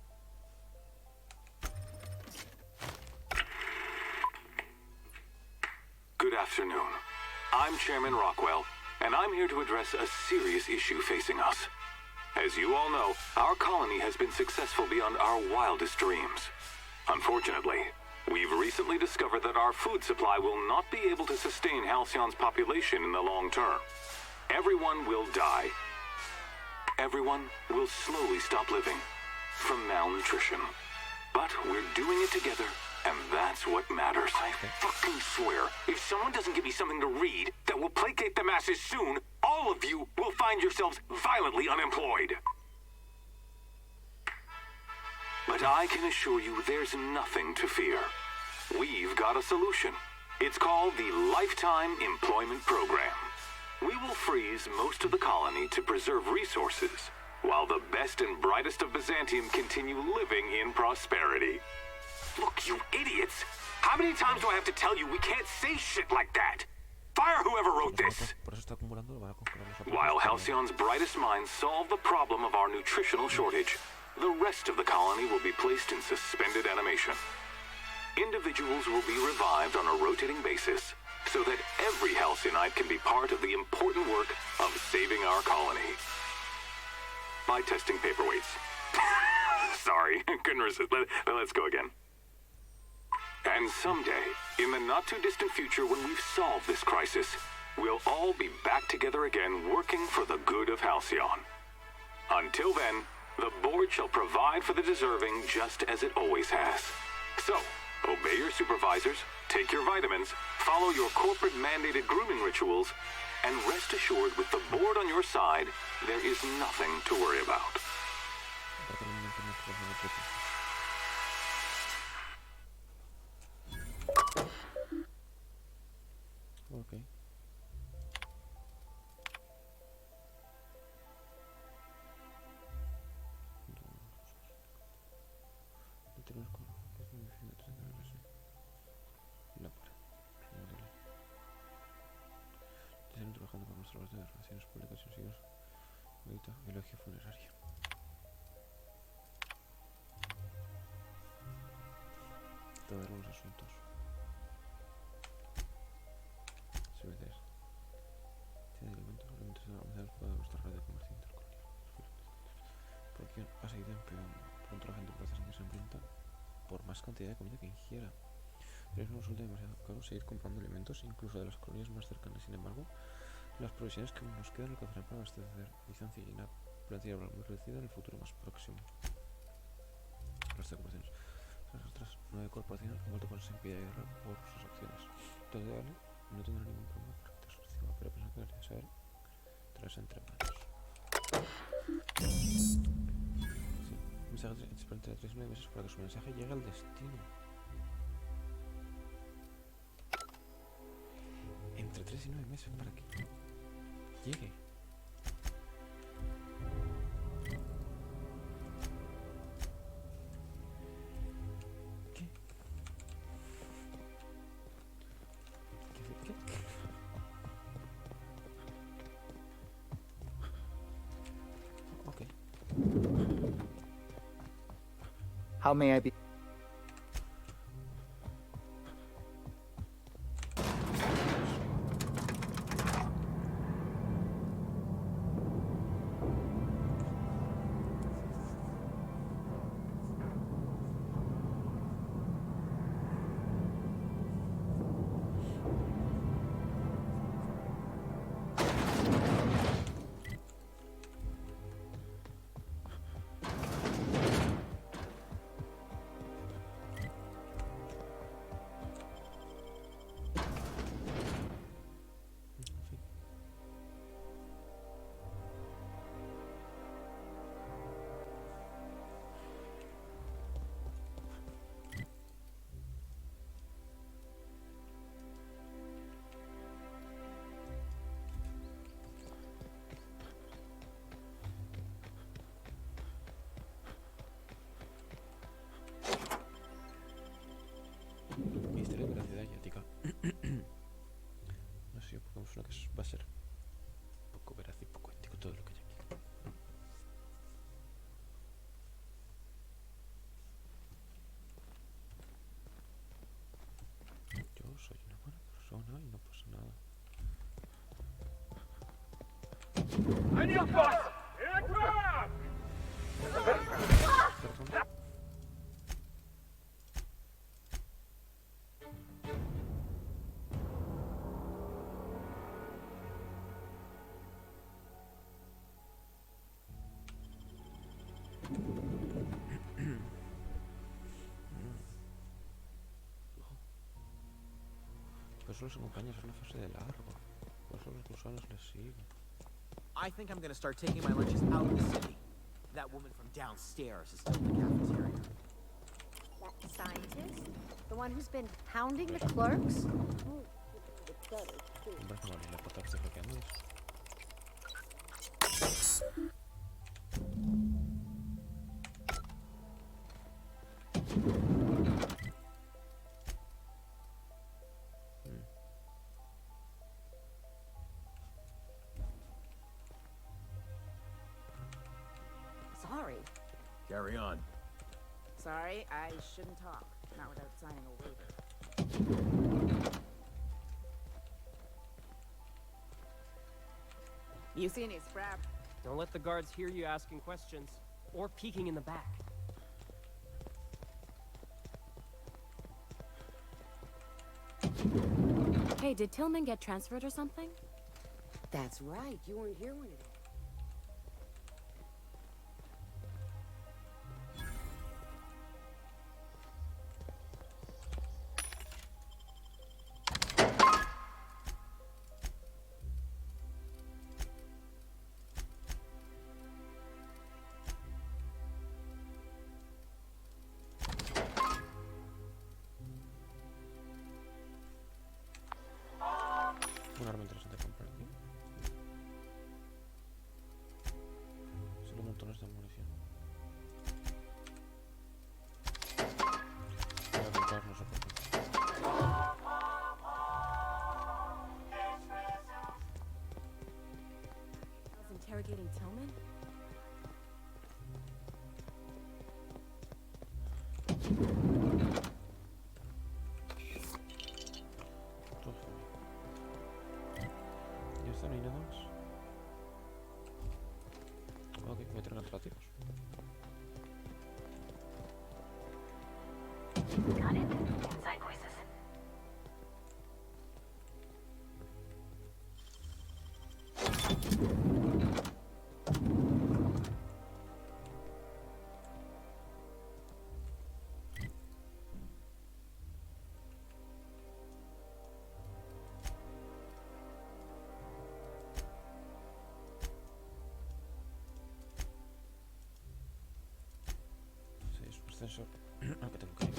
S21: Good afternoon. I'm Chairman Rockwell, and I'm here to address a serious issue facing us. As you all know, our colony has been successful beyond our wildest dreams. Unfortunately, we've recently discovered that our food supply will not be able to sustain Halcyon's population in the long term. Everyone will die. Everyone will slowly stop living from malnutrition. But we're doing it together, and that's what matters. I fucking swear, if someone doesn't give me something to read that will placate the masses soon, all of you will find yourselves violently unemployed. But I can assure you there's nothing to fear. We've got a solution. It's called the Lifetime Employment Program. We will freeze most of the colony to preserve resources, while the best and brightest of Byzantium continue living in prosperity. Look, you idiots! How many times do I have to tell you we can't say shit like that? Fire whoever wrote this! While Halcyon's brightest minds solve the problem of our nutritional shortage, the rest of the colony will be placed in suspended animation. Individuals will be revived on a rotating basis, so that every Halcyonite can be part of the important work of saving our colony. By testing paperweights. Sorry, couldn't resist. Let's go again. And someday, in the not-too-distant future when we've solved this crisis, we'll all be back together again working for the good of Halcyon. Until then, the board shall provide for the deserving just as it always has. So, obey your supervisors, take your vitamins, follow your corporate-mandated grooming rituals, and rest assured with the board on your side, there is nothing to worry about.
S1: Ok. Están trabajando con nuestra base de relaciones públicas y enseguida ahorita elogio funeraria. Todos los asuntos. CBDs. Tiene alimentos almacenados por nuestra red de comercio intercolonial. Porque ha seguido empeorando. Pronto la gente puede sentirse hambrienta por más cantidad de comida que ingiera. Pero eso no resulta demasiado caro seguir comprando alimentos, incluso de las colonias más cercanas. Sin embargo, las provisiones que nos quedan alcanzarán para abastecer distancia y una plantilla laboral muy reducida en el futuro más próximo. Las corporaciones. Las otras 9 corporaciones han vuelto a ponerse en pie de guerra por sus acciones. Entonces, vale, no tendrá ningún problema para quitar su recibo, pero pienso que debería saber tras entre manos. Sí. Mensaje espera entre 3 y 9 meses para que su mensaje llegue al destino. Entre 3 y 9 meses para que llegue. ¿Qué? ¿Qué? Ok.
S16: How may I be?
S1: Ministerio de Velocidad Asiática. No sé, porque me suena que va a ser poco veraz y poco ético todo lo que hay aquí. Yo soy una buena persona y no pasa nada.
S11: I need a bus! Here I come!
S1: Pues solo se acompaña, es una fase de largo. Por eso los gusanos les siguen.
S22: I think I'm gonna start taking my lunches out of the city. That woman from downstairs is still in the cafeteria.
S6: That scientist? The one who's been hounding the clerks?
S15: Sorry.
S22: Carry on.
S15: Sorry, I shouldn't talk. Not without signing a waiver.
S20: You see any scrap? Don't let the guards hear you asking questions. Or peeking in the back.
S17: Hey, did Tillman get transferred or something?
S8: That's right. You weren't here when it happened.
S1: Un arma interesante comprar aquí. Solo montones de munición. Voy a comprar, no sé por qué.
S17: I was interrogating Tillman?
S1: ¿Ya está? ¿No hay nada más? Ok, voy a tener alternativos.
S9: Got it. Inside voices.
S1: Sí, es un ascensor al que tengo que ir.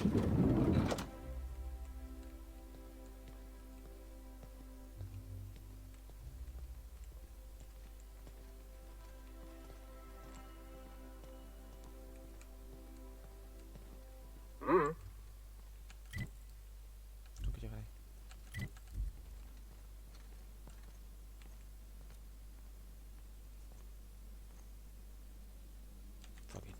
S2: Mm.
S1: Tengo que llegar ahí. Fucking.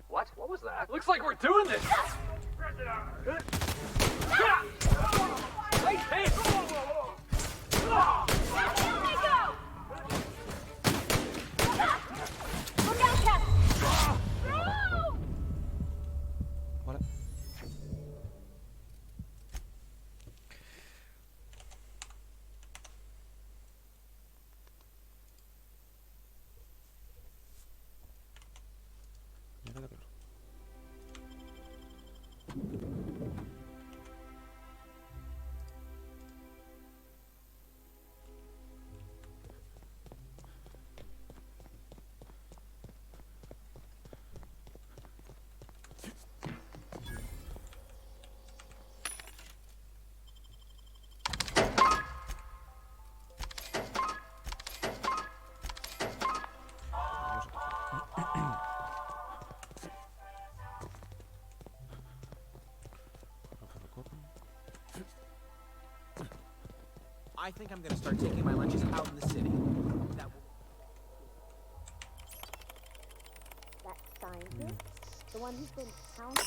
S2: What? What was that?
S11: Looks like we're doing this! Hey! Hey!
S9: Look out, Cap!
S1: Vale. Me queda claro.
S22: I think I'm gonna start taking my lunches out in the city. That will...
S6: That scientist? The one who's been counting?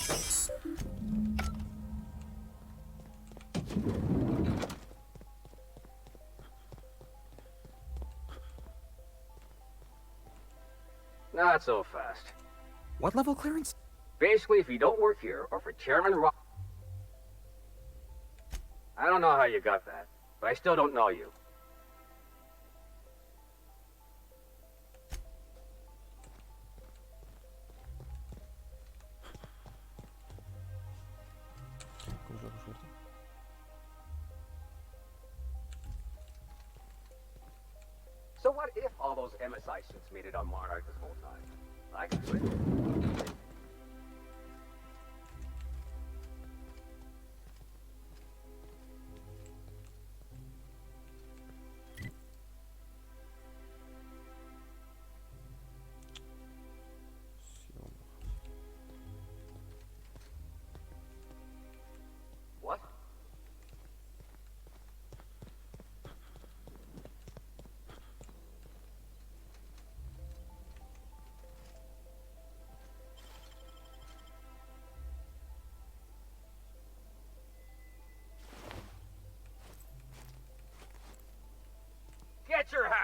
S2: Not so fast.
S22: What level clearance?
S2: Basically, if you don't work here, or for Chairman Rock... I don't know how you got that, but I still don't know you.
S1: ¿Cómo es la suerte?
S2: So what if all those MSI suits made it on Monarch this whole time? I could do it. What?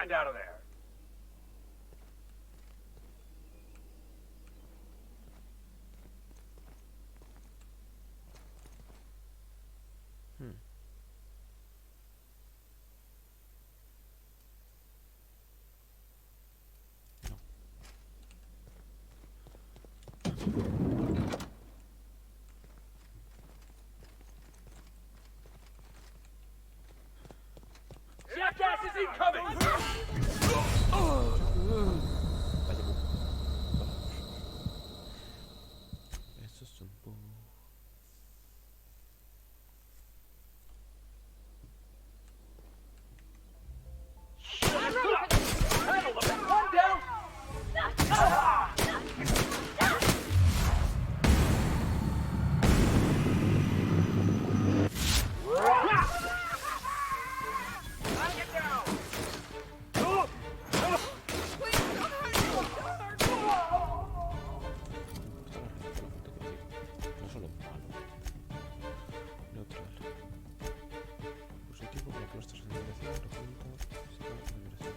S11: find out of there. Jackass is incoming!
S1: Eso es un poco...
S11: One down!
S1: No solo malo. Neutral. Positivo, para que nuestras animaciones resulta será universal.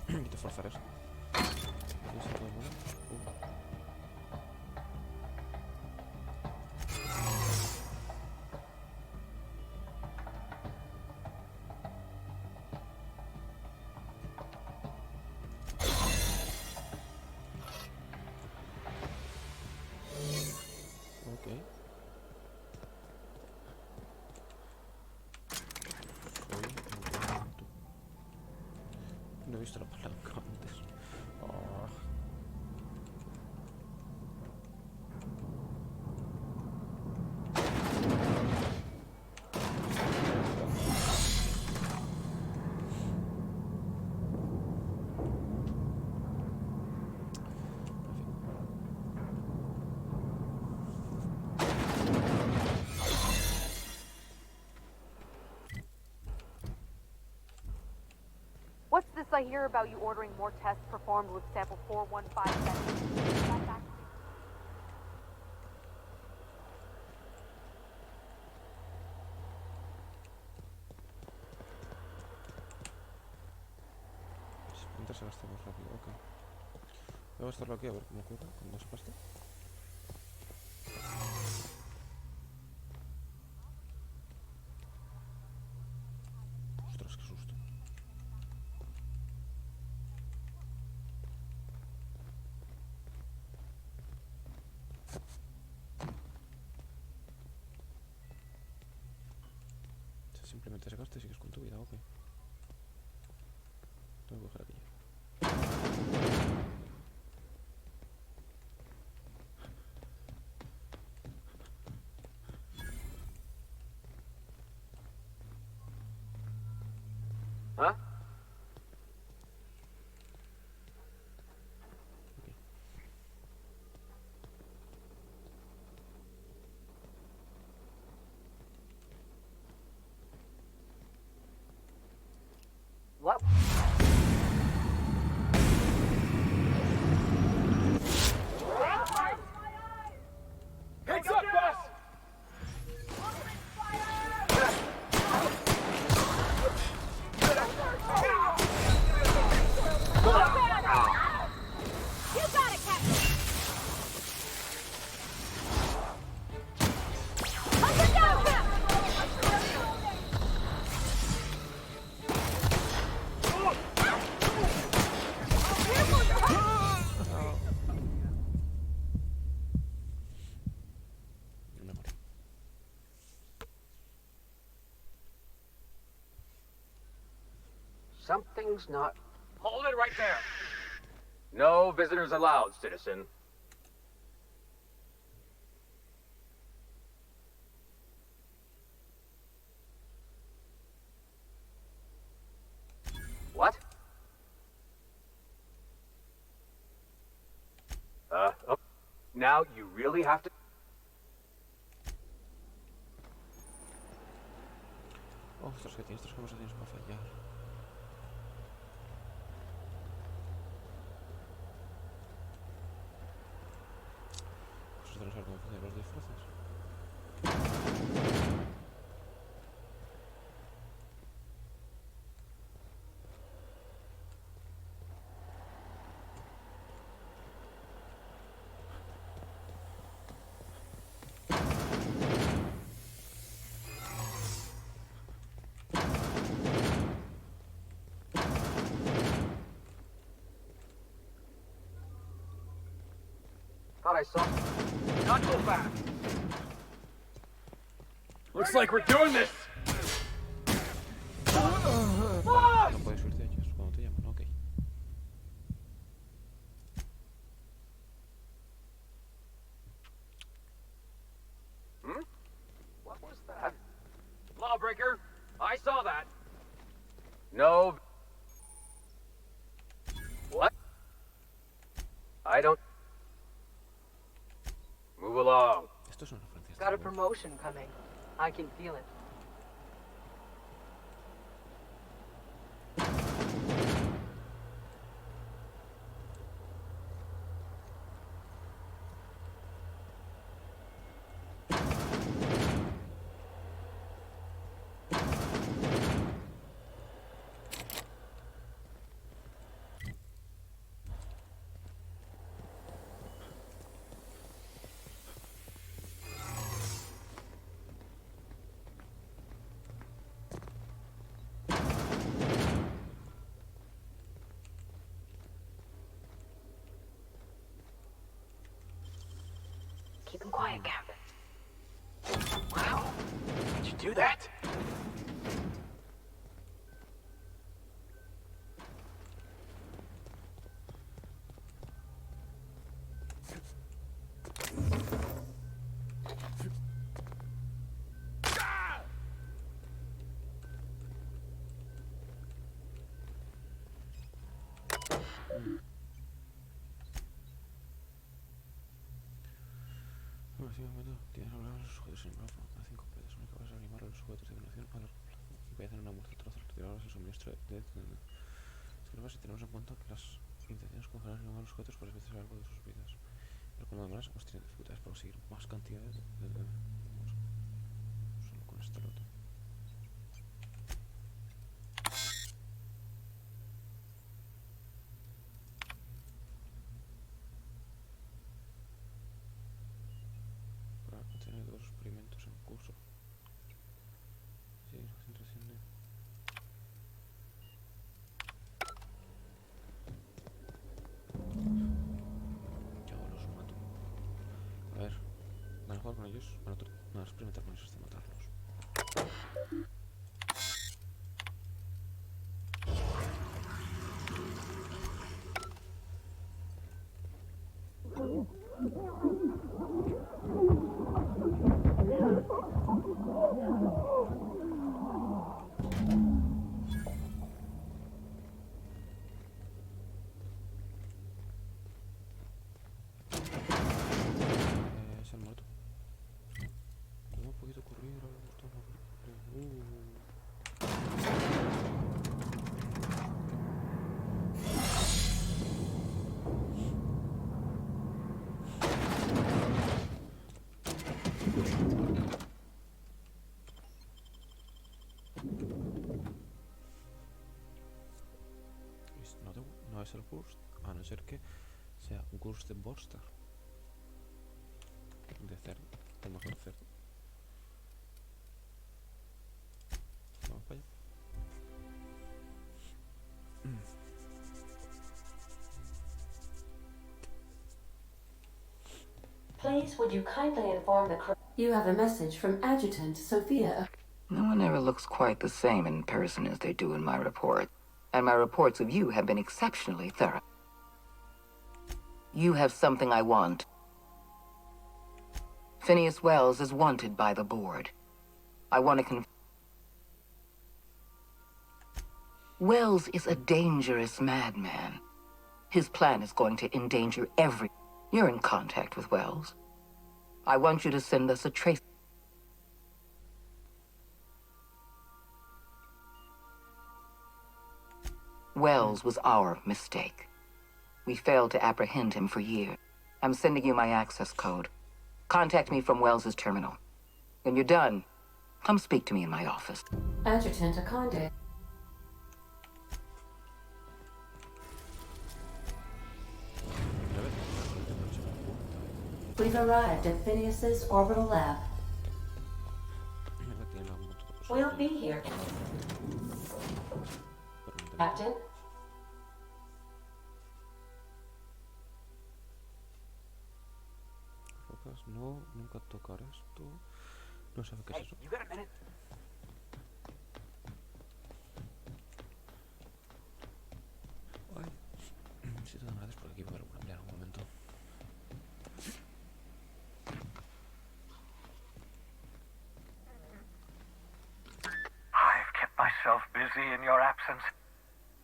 S1: Necesito forzar eso. ¿Y eso todo el mundo? Ok. Soy muy lento. No he visto la palanca antes. Oh.
S5: What's this I hear about you ordering more tests performed with sample 4157?
S1: Splinter se gasta más rápido, ok. Voy a gastarlo aquí a ver cómo ocurre cuando se gaste. Ostras, qué susto. Simplemente se gasta y sigues con tu vida, ok. Tengo que coger aquello.
S2: Huh? What?
S11: Heads up, boss!
S2: Something's not...
S18: Hold it right there!
S2: No visitors allowed, citizen. What? Oh. Now you really have to...
S1: Ostras, que tienes 3 conversaciones para fallar. Pues tenemos que ver cómo funcionan los disfraces.
S2: Thought I saw...
S18: Not so fast! Looks like we're doing this!
S1: No puedes irte de ellos cuando te llaman, ok.
S2: Hmm? What was that?
S18: Lawbreaker, I saw that.
S2: No... What? I don't... Move along.
S1: Esto es una referencia.
S20: Got a promotion coming. I can feel it. Keep him quiet, Cap.
S18: Wow. Did you do that?
S1: Tienes que hablar a los sujetos en el micrófono. A 5 pedos. Único vas a animar a los sujetos de donación a largo plazo. Y voy a hacer una muerte trozo. Retirarles el suministro de... Es que si tenemos en cuenta que las intenciones congeladas a los sujetos varias veces a lo largo de sus vidas. Pero cuando además hemos tenido dificultades para conseguir más cantidades solo con este lote. Para tener 2 experimentos en curso. Sí, la concentración de... Yo los mato. A ver, van a jugar con ellos, van a experimentar con ellos hasta matarlos. Se han muerto. ¿Cómo ha podido ocurrir algo tan horrible? No es el Ghost, a no ser que sea Ghost de Borstar. De cerdo, el mejor cerdo. Vamos para allá.
S12: Please, would you kindly inform the crew? You have a message from Adjutant Sophia.
S13: No one ever looks quite the same in person as they do in my report. and my reports of you have been exceptionally thorough. You have something I want. Phineas Wells is wanted by the board. I want to Wells is a dangerous madman. His plan is going to endanger every... You're in contact with Wells. I want you to send us a trace... Wells was our mistake. We failed to apprehend him for years. I'm sending you my access code. Contact me from Wells's terminal. When you're done, come speak to me in my office.
S12: Adjutant Akonde. We've arrived at Phineas's orbital lab. We'll be here. Captain?
S1: Rocas, no, nunca tocar esto. No sabe qué es eso.
S2: You got a minute?
S1: Ay, si te dan gracias por aquí, poder cambiar un momento.
S14: I've kept myself busy in your absence.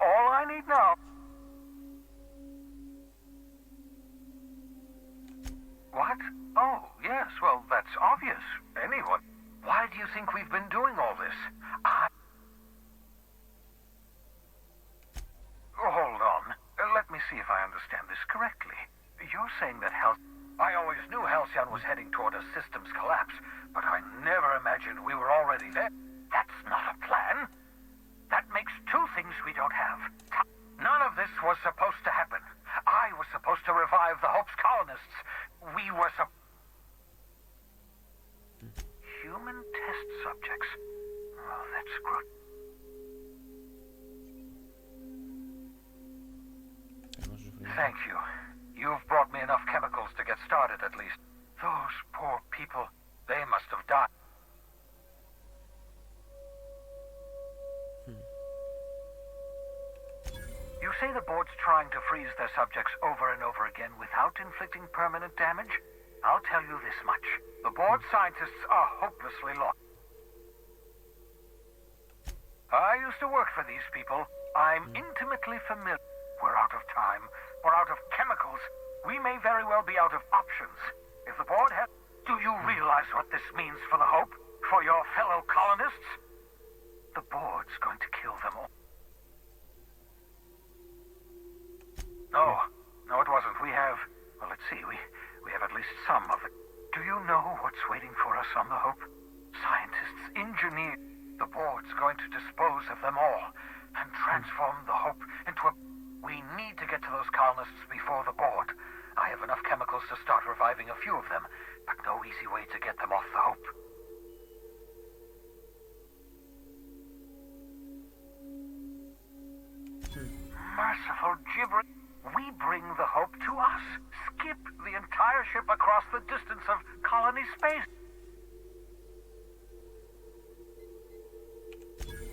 S14: All I need now... What? Oh, yes, well, that's obvious. Anyone. Why do you think we've been doing all this? Hold on. Let me see if I understand this correctly. You're saying that I always knew Halcyon was heading toward a systems collapse, but I never imagined we were already there. That's not a plan. That makes two things we don't have. None of this was supposed to happen. I was supposed to revive the Hope's colonists. We were Human test subjects. Oh, that's good. Thank you. You've brought me enough chemicals to get started, at least. Those poor people, they must have died. You say the board's trying to freeze their subjects over and over again without inflicting permanent damage? I'll tell you this much. The board scientists are hopelessly lost. I used to work for these people. I'm intimately familiar. We're out of time. We're out of chemicals. We may very well be out of options. If the board has... Do you realize what this means for the Hope? For your fellow colonists? The board's going to kill them all. No, it wasn't. We have... Well, let's see. We have at least some of it. Do you know what's waiting for us on the Hope? Scientists, engineers. The board's going to dispose of them all and transform the Hope into a... We need to get to those colonists before the board. I have enough chemicals to start reviving a few of them, but no easy way to get them off the Hope. Merciful gibberish. We bring the Hope to us. Skip the entire ship across the distance of colony space.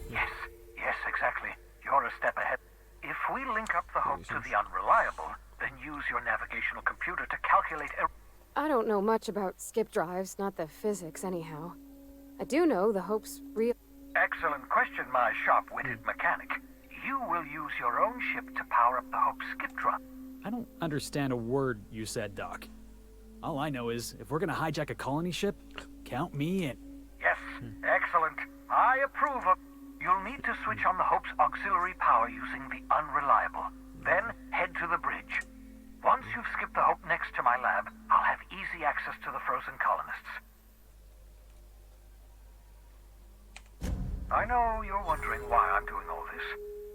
S14: Yes, exactly. You're a step ahead. If we link up the Hope to the Unreliable, then use your navigational computer to calculate...
S5: I don't know much about skip drives, not the physics anyhow. I do know the Hope's real...
S14: Excellent question, my sharp-witted mechanic. You will use your own ship to power up the Hope's skip drive.
S10: I don't understand a word you said, Doc. All I know is, if we're gonna hijack a colony ship, count me in.
S14: Yes, excellent. I approve of... You'll need to switch on the Hope's auxiliary power using the Unreliable. Then head to the bridge. Once you've skipped the Hope next to my lab, I'll have easy access to the frozen colonists. I know you're wondering why I'm doing all this.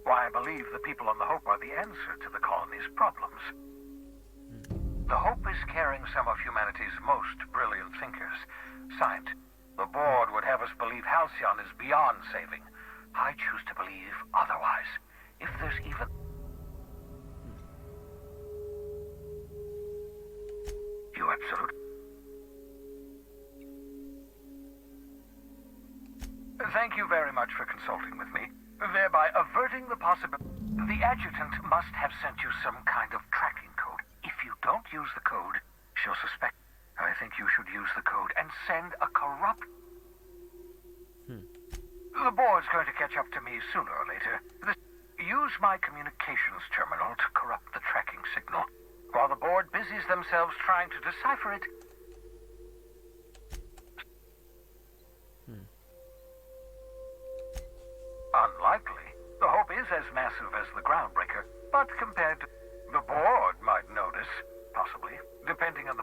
S14: Why I believe the people on the Hope are the answer to the colony's problems. The Hope is carrying some of humanity's most brilliant thinkers. Signed, the board would have us believe Halcyon is beyond saving. I choose to believe otherwise. If there's even... You absolute... Thank you very much for consulting with me, thereby averting the possibility... board's going to catch up to me sooner or later. Use my communications terminal to corrupt the tracking signal, while the board busies themselves trying to decipher it. Unlikely. The Hope is as massive as the Groundbreaker, but compared to... The board might notice, possibly, depending on the...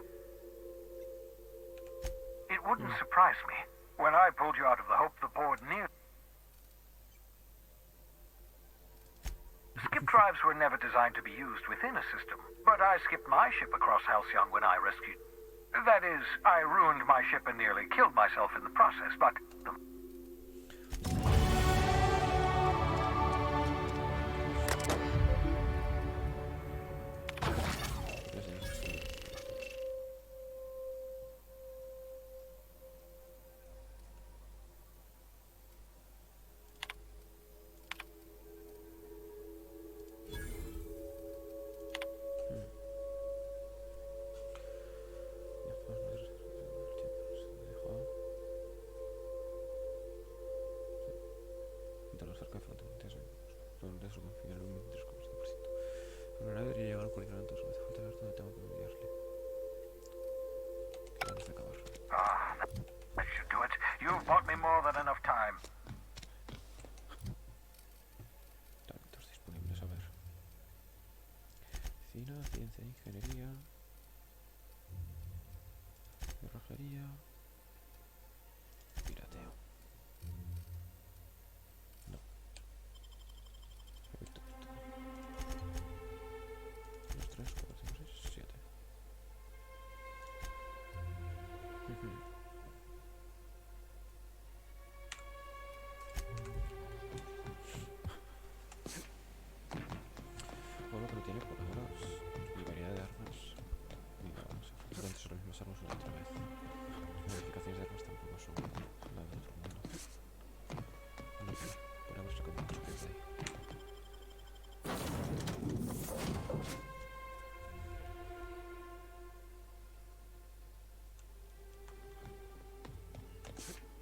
S14: It wouldn't surprise me. When I pulled you out of the Hope, the board near... Skip drives were never designed to be used within a system, but I skipped my ship across Halcyon when I rescued... That is, I ruined my ship and nearly killed myself in the process, but... That should do it. You've bought me more than enough time.
S1: Talentos disponibles, a ver. Cocina, ciencia, ingeniería, cerrajería, pirateo. No. Perfecto. 2, 3, 4, 5, 6, 7. Bueno, que no tiene por ahora y variedad de armas. Y vamos, efectivamente son las mismas armas una y otra vez. Las modificaciones de armas tampoco son nada de otro mundo. No sé, podemos sacar mucho que de ahí.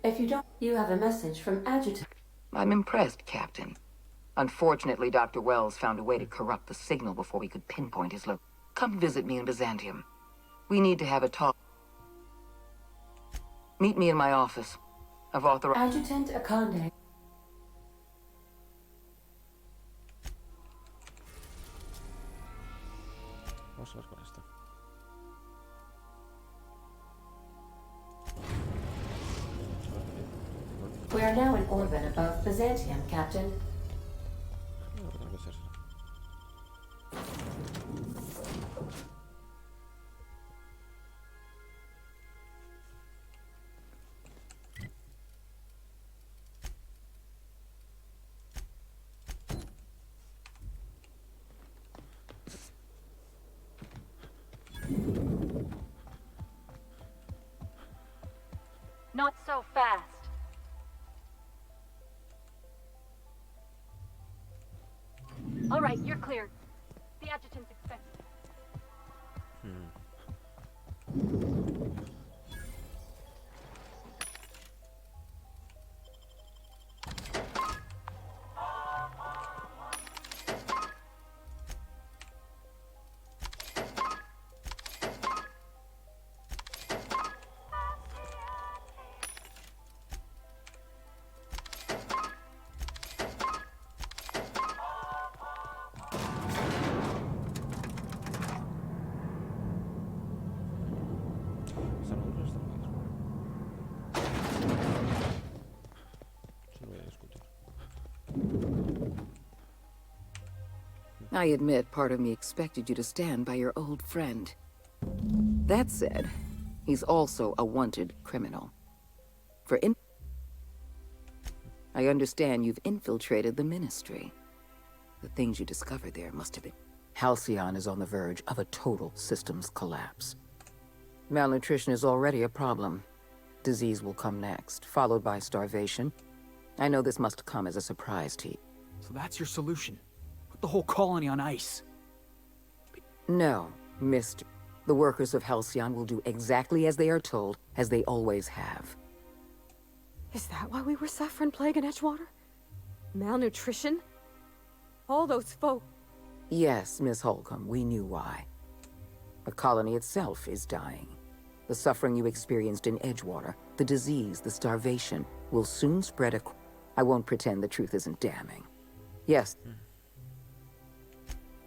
S12: If you don't, you have a message from Adjutant.
S13: I'm impressed, Captain. Unfortunately, Dr. Wells found a way to corrupt the signal before we could pinpoint his location. Come visit me in Byzantium. We need to have a talk. Meet me in my office. I've authorized...
S12: Adjutant Akande.
S1: Vamos a ver con esto.
S12: We are now in orbit above Byzantium, Captain.
S9: Not so fast. All right, you're cleared. The adjutant's expected.
S13: I admit part of me expected you to stand by your old friend. That said, he's also a wanted criminal. I understand you've infiltrated the Ministry. The things you discovered there must have been... Halcyon is on the verge of a total systems collapse. Malnutrition is already a problem. Disease will come next, followed by starvation. I know this must come as a surprise to you.
S10: So that's your solution? Put the whole colony on ice?
S13: No, Mr. The workers of Halcyon will do exactly as they are told, as they always have.
S5: Is that why we were suffering plague in Edgewater? Malnutrition? All those folk.
S3: Yes, Miss Holcomb, we knew why. The colony itself is dying. The suffering you experienced in Edgewater, the disease, the starvation, will soon spread I won't pretend the truth isn't damning. Yes.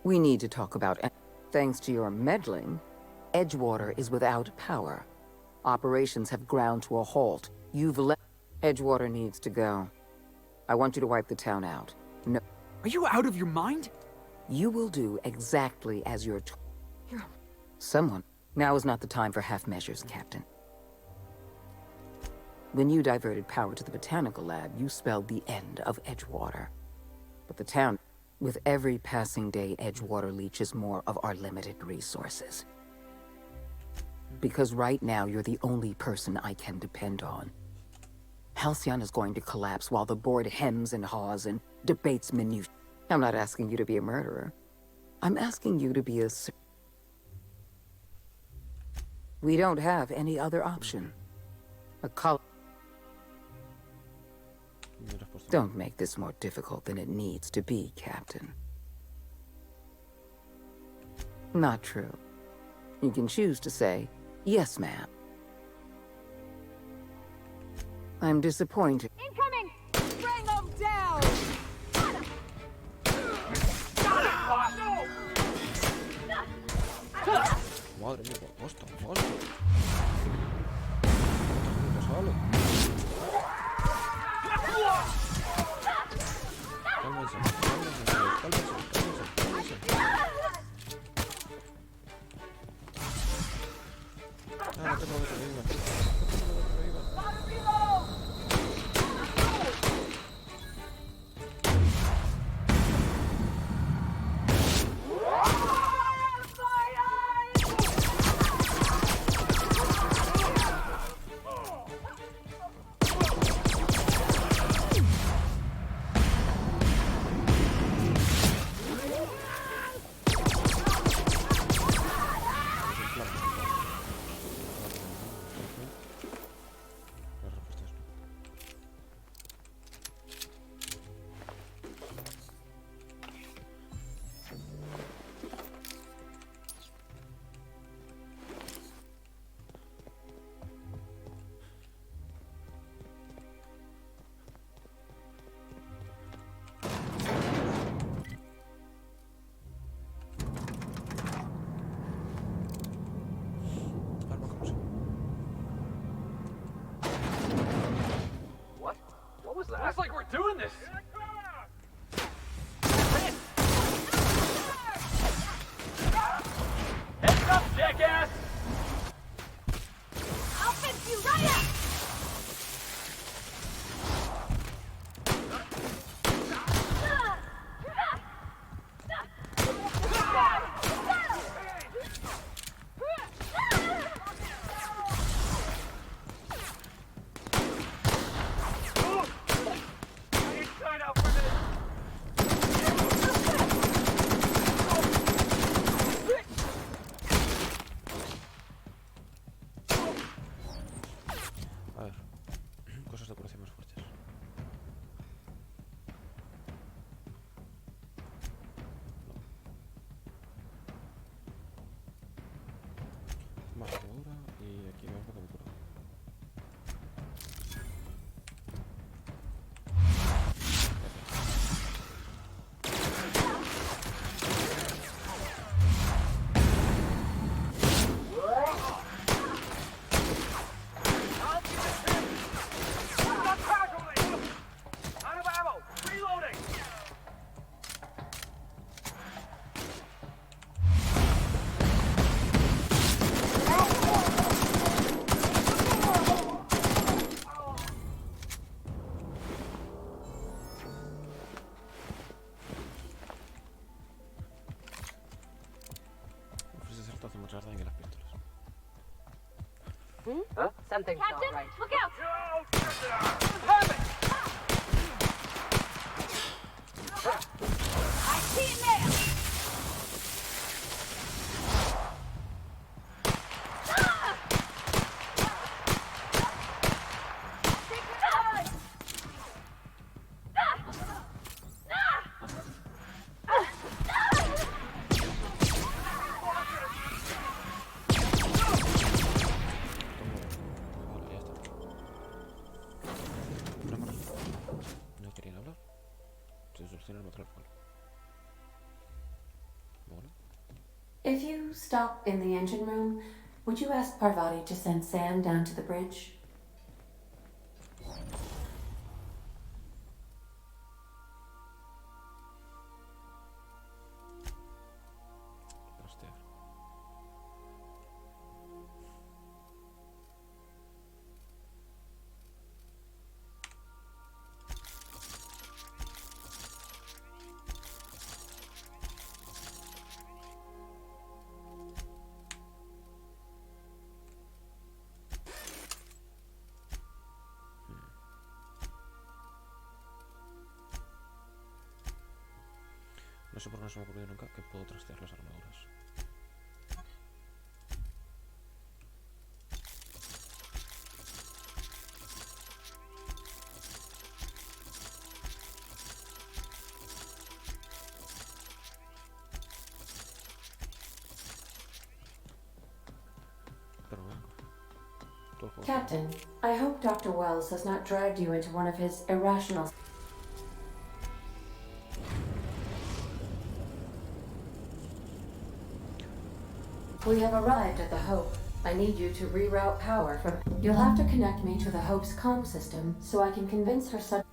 S3: We need to talk about... Thanks to your meddling, Edgewater is without power. Operations have ground to a halt. You've let... Edgewater needs to go. I want you to wipe the town out. No.
S10: Are you out of your mind?
S3: You will do exactly as you're told. Someone. Now is not the time for half measures, Captain. When you diverted power to the botanical lab, you spelled the end of Edgewater. But the town, with every passing day, Edgewater leeches more of our limited resources. Because right now, you're the only person I can depend on. Halcyon is going to collapse while the board hems and haws and debates minutiae. I'm not asking you to be a murderer. I'm asking you to be a... We don't have any other option. A Don't make this more difficult than it needs to be, Captain. Not true. You can choose to say, yes, ma'am. I'm disappointed.
S9: Incoming! Bring them down!
S1: Madre mía, basta, basta. ¿Qué sale? Cálmense, cálmense. Ah, no tengo que revivan.
S18: Looks like we're doing this! Heads up, jackass!
S9: I'll fix you right up!
S1: A ver, cosas de curación más fuertes. No. Más armadura y aquí vemos lo que me cura. Hace mucho más daño que las pistolas.
S20: Huh? Something's
S9: Captain,
S20: not right.
S9: look out! I see it now!
S1: cual. Mola.
S12: If you stop in the engine room, would you ask Parvati to send Sam down to the bridge?
S1: Trastear. No sé por qué no se me ha ocurrido nunca que puedo trastear las armaduras. Pero venga. Todo el juego.
S12: Captain, I hope Dr. Wells has not dragged you into one of his irrational... We have arrived at the Hope. I need you to reroute power from... You'll have to connect me to the Hope's comm system so I can convince her sub...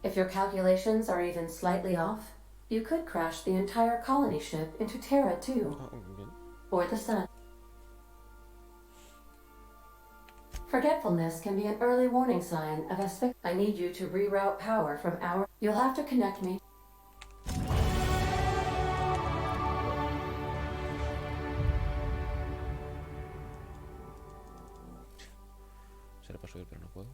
S12: If your calculations are even slightly off, you could crash the entire colony ship into Terra too. Or the Sun. Forgetfulness can be an early warning sign of asphyxia. I need you to reroute power from our... You'll have to connect me...
S1: Será para subir, pero no puedo.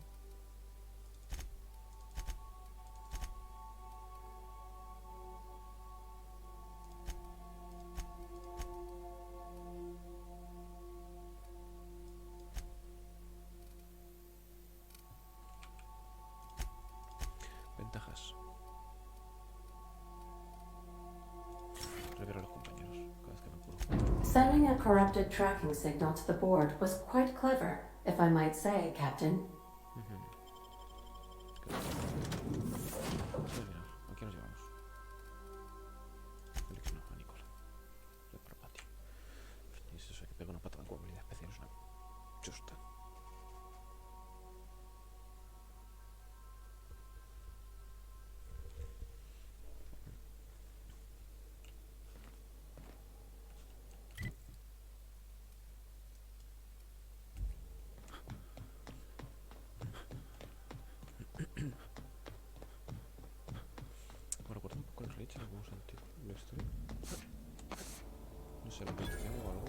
S1: Ventajas. Revero a los compañeros cada vez que me curo.
S12: Sending a corrupted tracking signal to the board was quite clever, if I might say, Captain.
S1: Aquí nos llevamos. Felix no, a Nicola. De Parvati. Y es eso que pega una patada en habilidad especial, es una chusta. Me recuerda un poco a Rich en algún sentido. La historia. No sé, la ambientación o algo.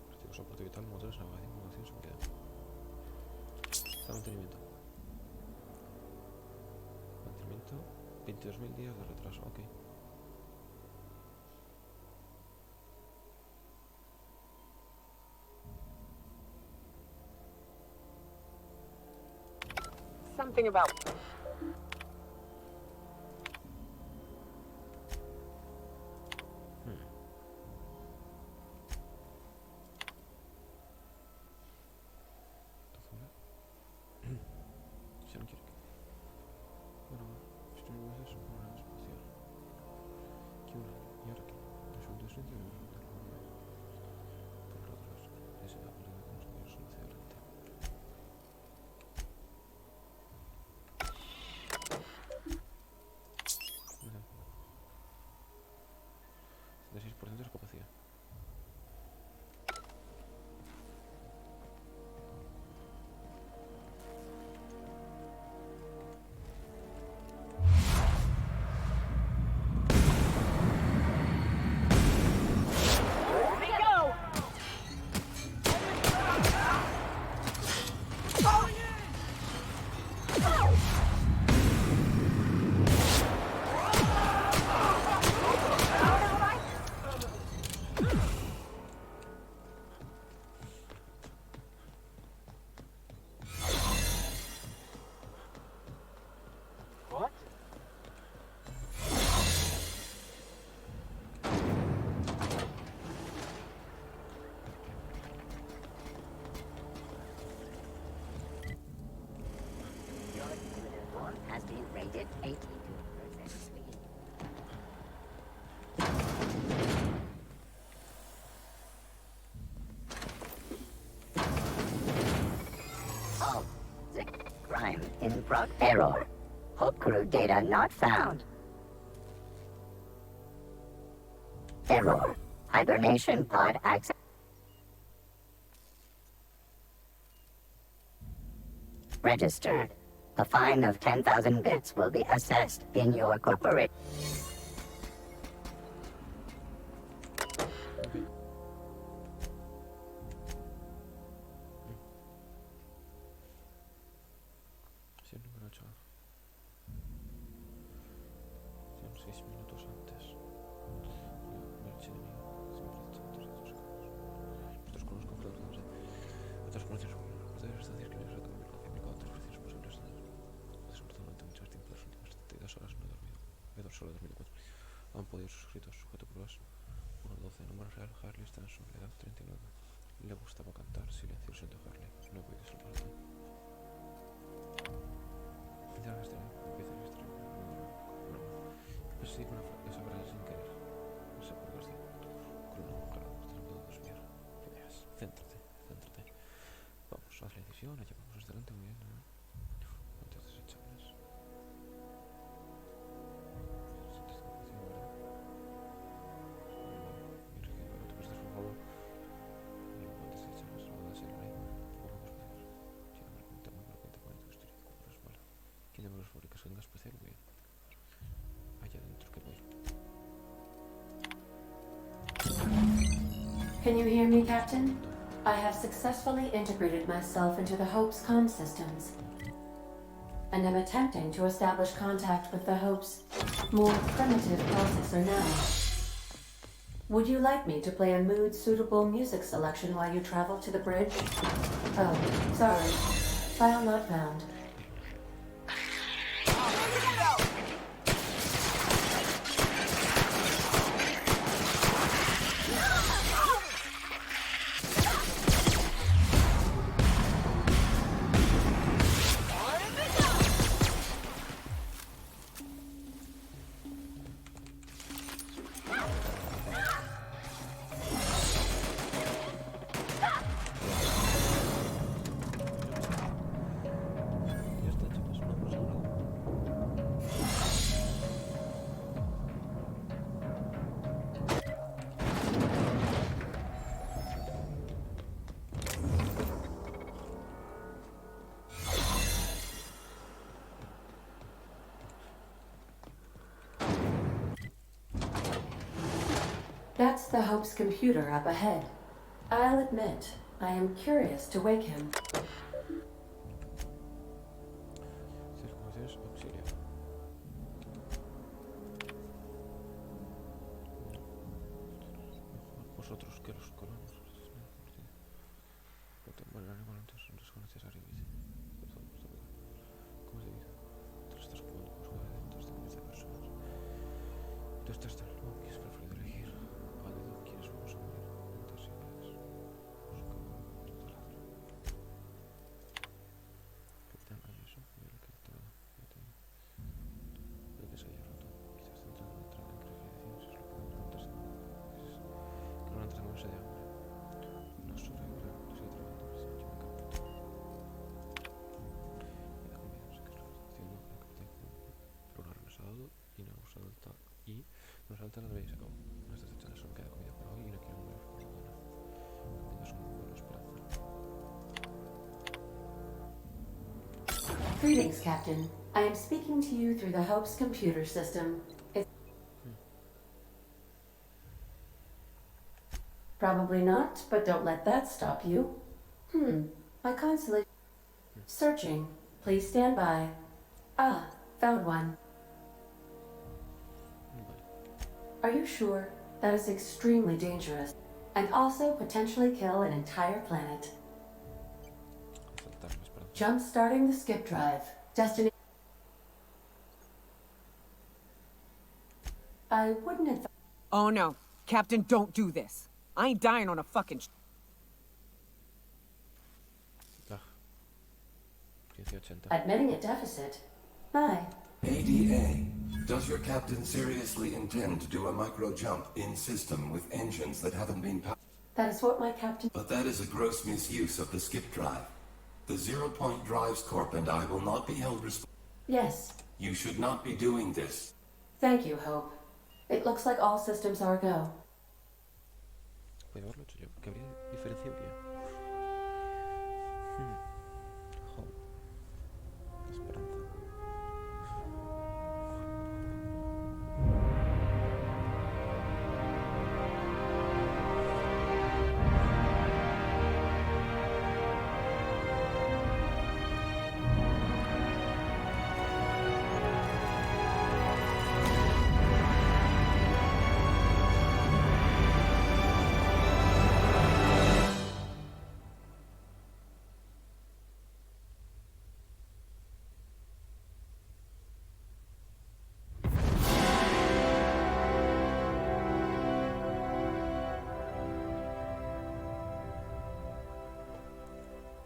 S1: Artículo soporte vital, motores, navegación, seguridad. Mantenimiento. Mantenimiento. 22.000 días de retraso, ok.
S20: Something about...
S1: Si no quiere que... Bueno, esto no es eso, una nave espacial. ¿Qué una? ¿Y ahora qué? Es un descenso de la luna. Por otros, es la pelea de construir solo hacia adelante.
S7: has been rated 82% sweet. Oh, the crime in error. Hope crew data not found. Error. Hibernation pod access. Registered. A fine of 10,000 bits will be assessed in your corporate.
S1: Sí, el número 8. Son 6 minutos antes. Nosotros con los confrontados otras conoces poderes estancias que les retoman el aplicado 3 veces posibles. Desafortunadamente muchas tiempo de las últimas 72 horas no he dormido. Solo he dormido 4. Han podido sus escritos sujeto pruebas 1-12. Número real Harley está en su edad 39. Le gustaba cantar silencioso de Harley. No he podido salvar todo. Ya ves, empieza el extraño. No. Pues sí, una esa frase sin querer. No sé por qué os digo. Con una mujer no puedo desviar. Ideas. Céntrate. Vamos, haz la edición, la llevamos hasta delante muy bien, ¿no? Antes desechables. ¿Quién de los fabricas venga especial? Muy bien. Allá adentro que voy.
S12: Can you hear me, Captain? I have successfully integrated myself into the Hope's comm systems, and am attempting to establish contact with the Hope's more primitive processor now. Would you like me to play a mood-suitable music selection while you travel to the bridge? Oh, sorry. File not found. That's the Hope's computer up ahead. I'll admit, I am curious to wake him.
S1: Circunstancias auxiliar. Mejor vosotros que los colonos. Bueno, el animal entonces son desconectarios. ¿Cómo se dice? Tú estás jugando con jugadores de 15 personas. Tú estás tan loco que es preferido elegir a dedo quienes vamos a morir. Entonces, Capitán Ayuso, mira que todo lo que se haya roto. Quizás dentro de una entrada en creaciones es lo que vamos a antes que no antes de morirse de hambre. No sobrevivirá, sigue trabajando presión, yo me encanto. Y la comida, no sé qué es lo que está haciendo el capitán. Pero no ha regresado y no ha usado el tal. Y nos salta la bebida y se acabó. Nuestras echadas solo queda comida por hoy y no quiero morir por la gana. Que tengas un muy buena esperanza.
S12: Greetings, Captain. I am speaking to you through the Hope's computer system. Probably not, but don't let that stop you. My consulate. Searching. Please stand by. Ah, found one. Are you sure? That is extremely dangerous, and also potentially kill an entire planet. Jump-starting the skip drive. Destination. I wouldn't advise.
S15: Oh no. Captain, don't do this. I ain't dying on a fucking...
S1: 1080.
S12: Admitting a deficit. Hi.
S4: ADA, does your captain seriously intend to do a micro jump in system with engines that haven't been powered?
S12: That is what my captain...
S4: But that is a gross misuse of the skip drive. The Zero Point Drives Corp and I will not be held responsible.
S12: Yes.
S4: You should not be doing this.
S12: Thank you, Hope. It looks like all systems are go.
S1: Puede haberlo hecho yo, que habría diferenciado que yo. Joder. Qué esperanza.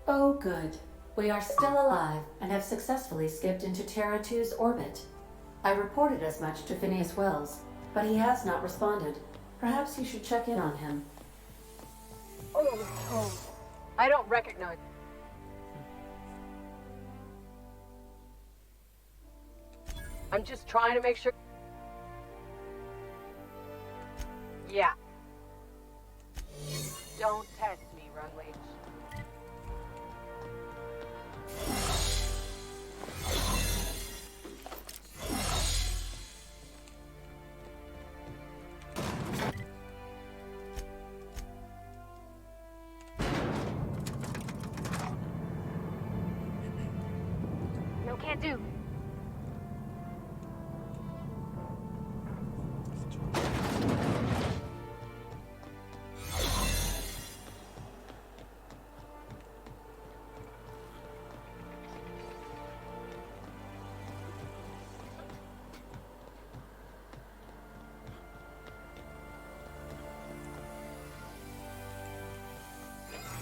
S12: Oh, good. We are still alive and have successfully skipped into Terra 2's orbit. I reported as much to Phineas Wells, but he has not responded. Perhaps you should check in on him.
S20: Oh, I don't recognize. I'm just trying to make sure. Yeah. Don't test me, Rutledge.
S9: No, can't do.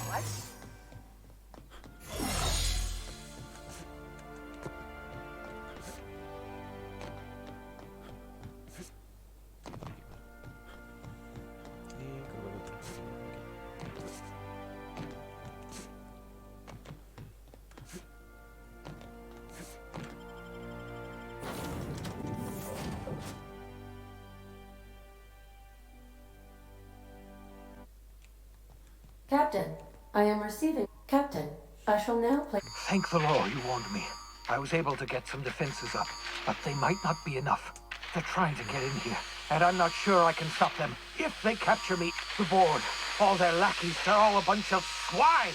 S20: What?
S12: Captain, I am receiving... Captain, I shall now play...
S14: Thank the Lord you warned me. I was able to get some defenses up, but they might not be enough. They're trying to get in here, and I'm not sure I can stop them. If they capture me, the board, all their lackeys, they're all a bunch of swine!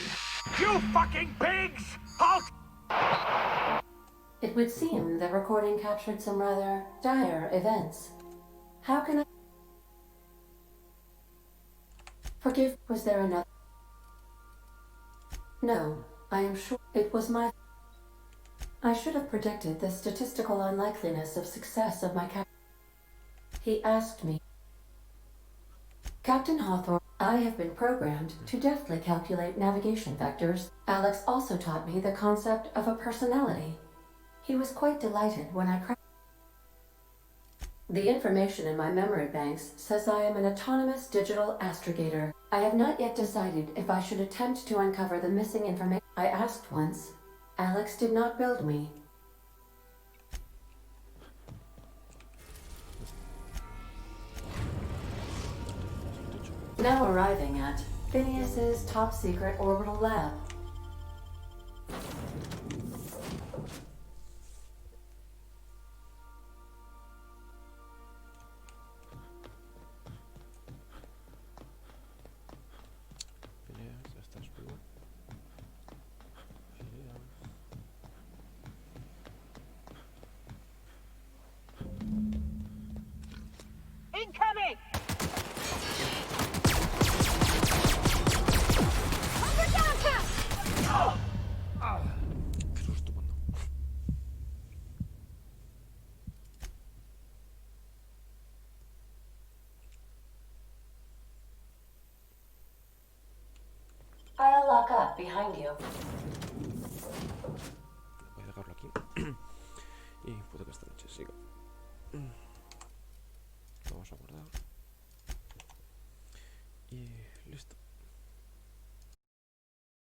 S14: You fucking pigs! Halt!
S12: It would seem the recording captured some rather dire events. How can I... Forgive, was there another... No, I am sure it was my... I should have predicted the statistical unlikeliness of success of my cap... He asked me... Captain Hawthorne, I have been programmed to deftly calculate navigation vectors. Alex also taught me the concept of a personality. He was quite delighted when I cracked... The information in my memory banks says I am an autonomous digital astrogator. I have not yet decided if I should attempt to uncover the missing information. I asked once. Alex did not build me. Now arriving at Phineas's top-secret orbital lab.
S20: Incoming!
S1: Qué susto cuando...
S12: I'll lock up behind you.
S1: Voy a dejarlo aquí.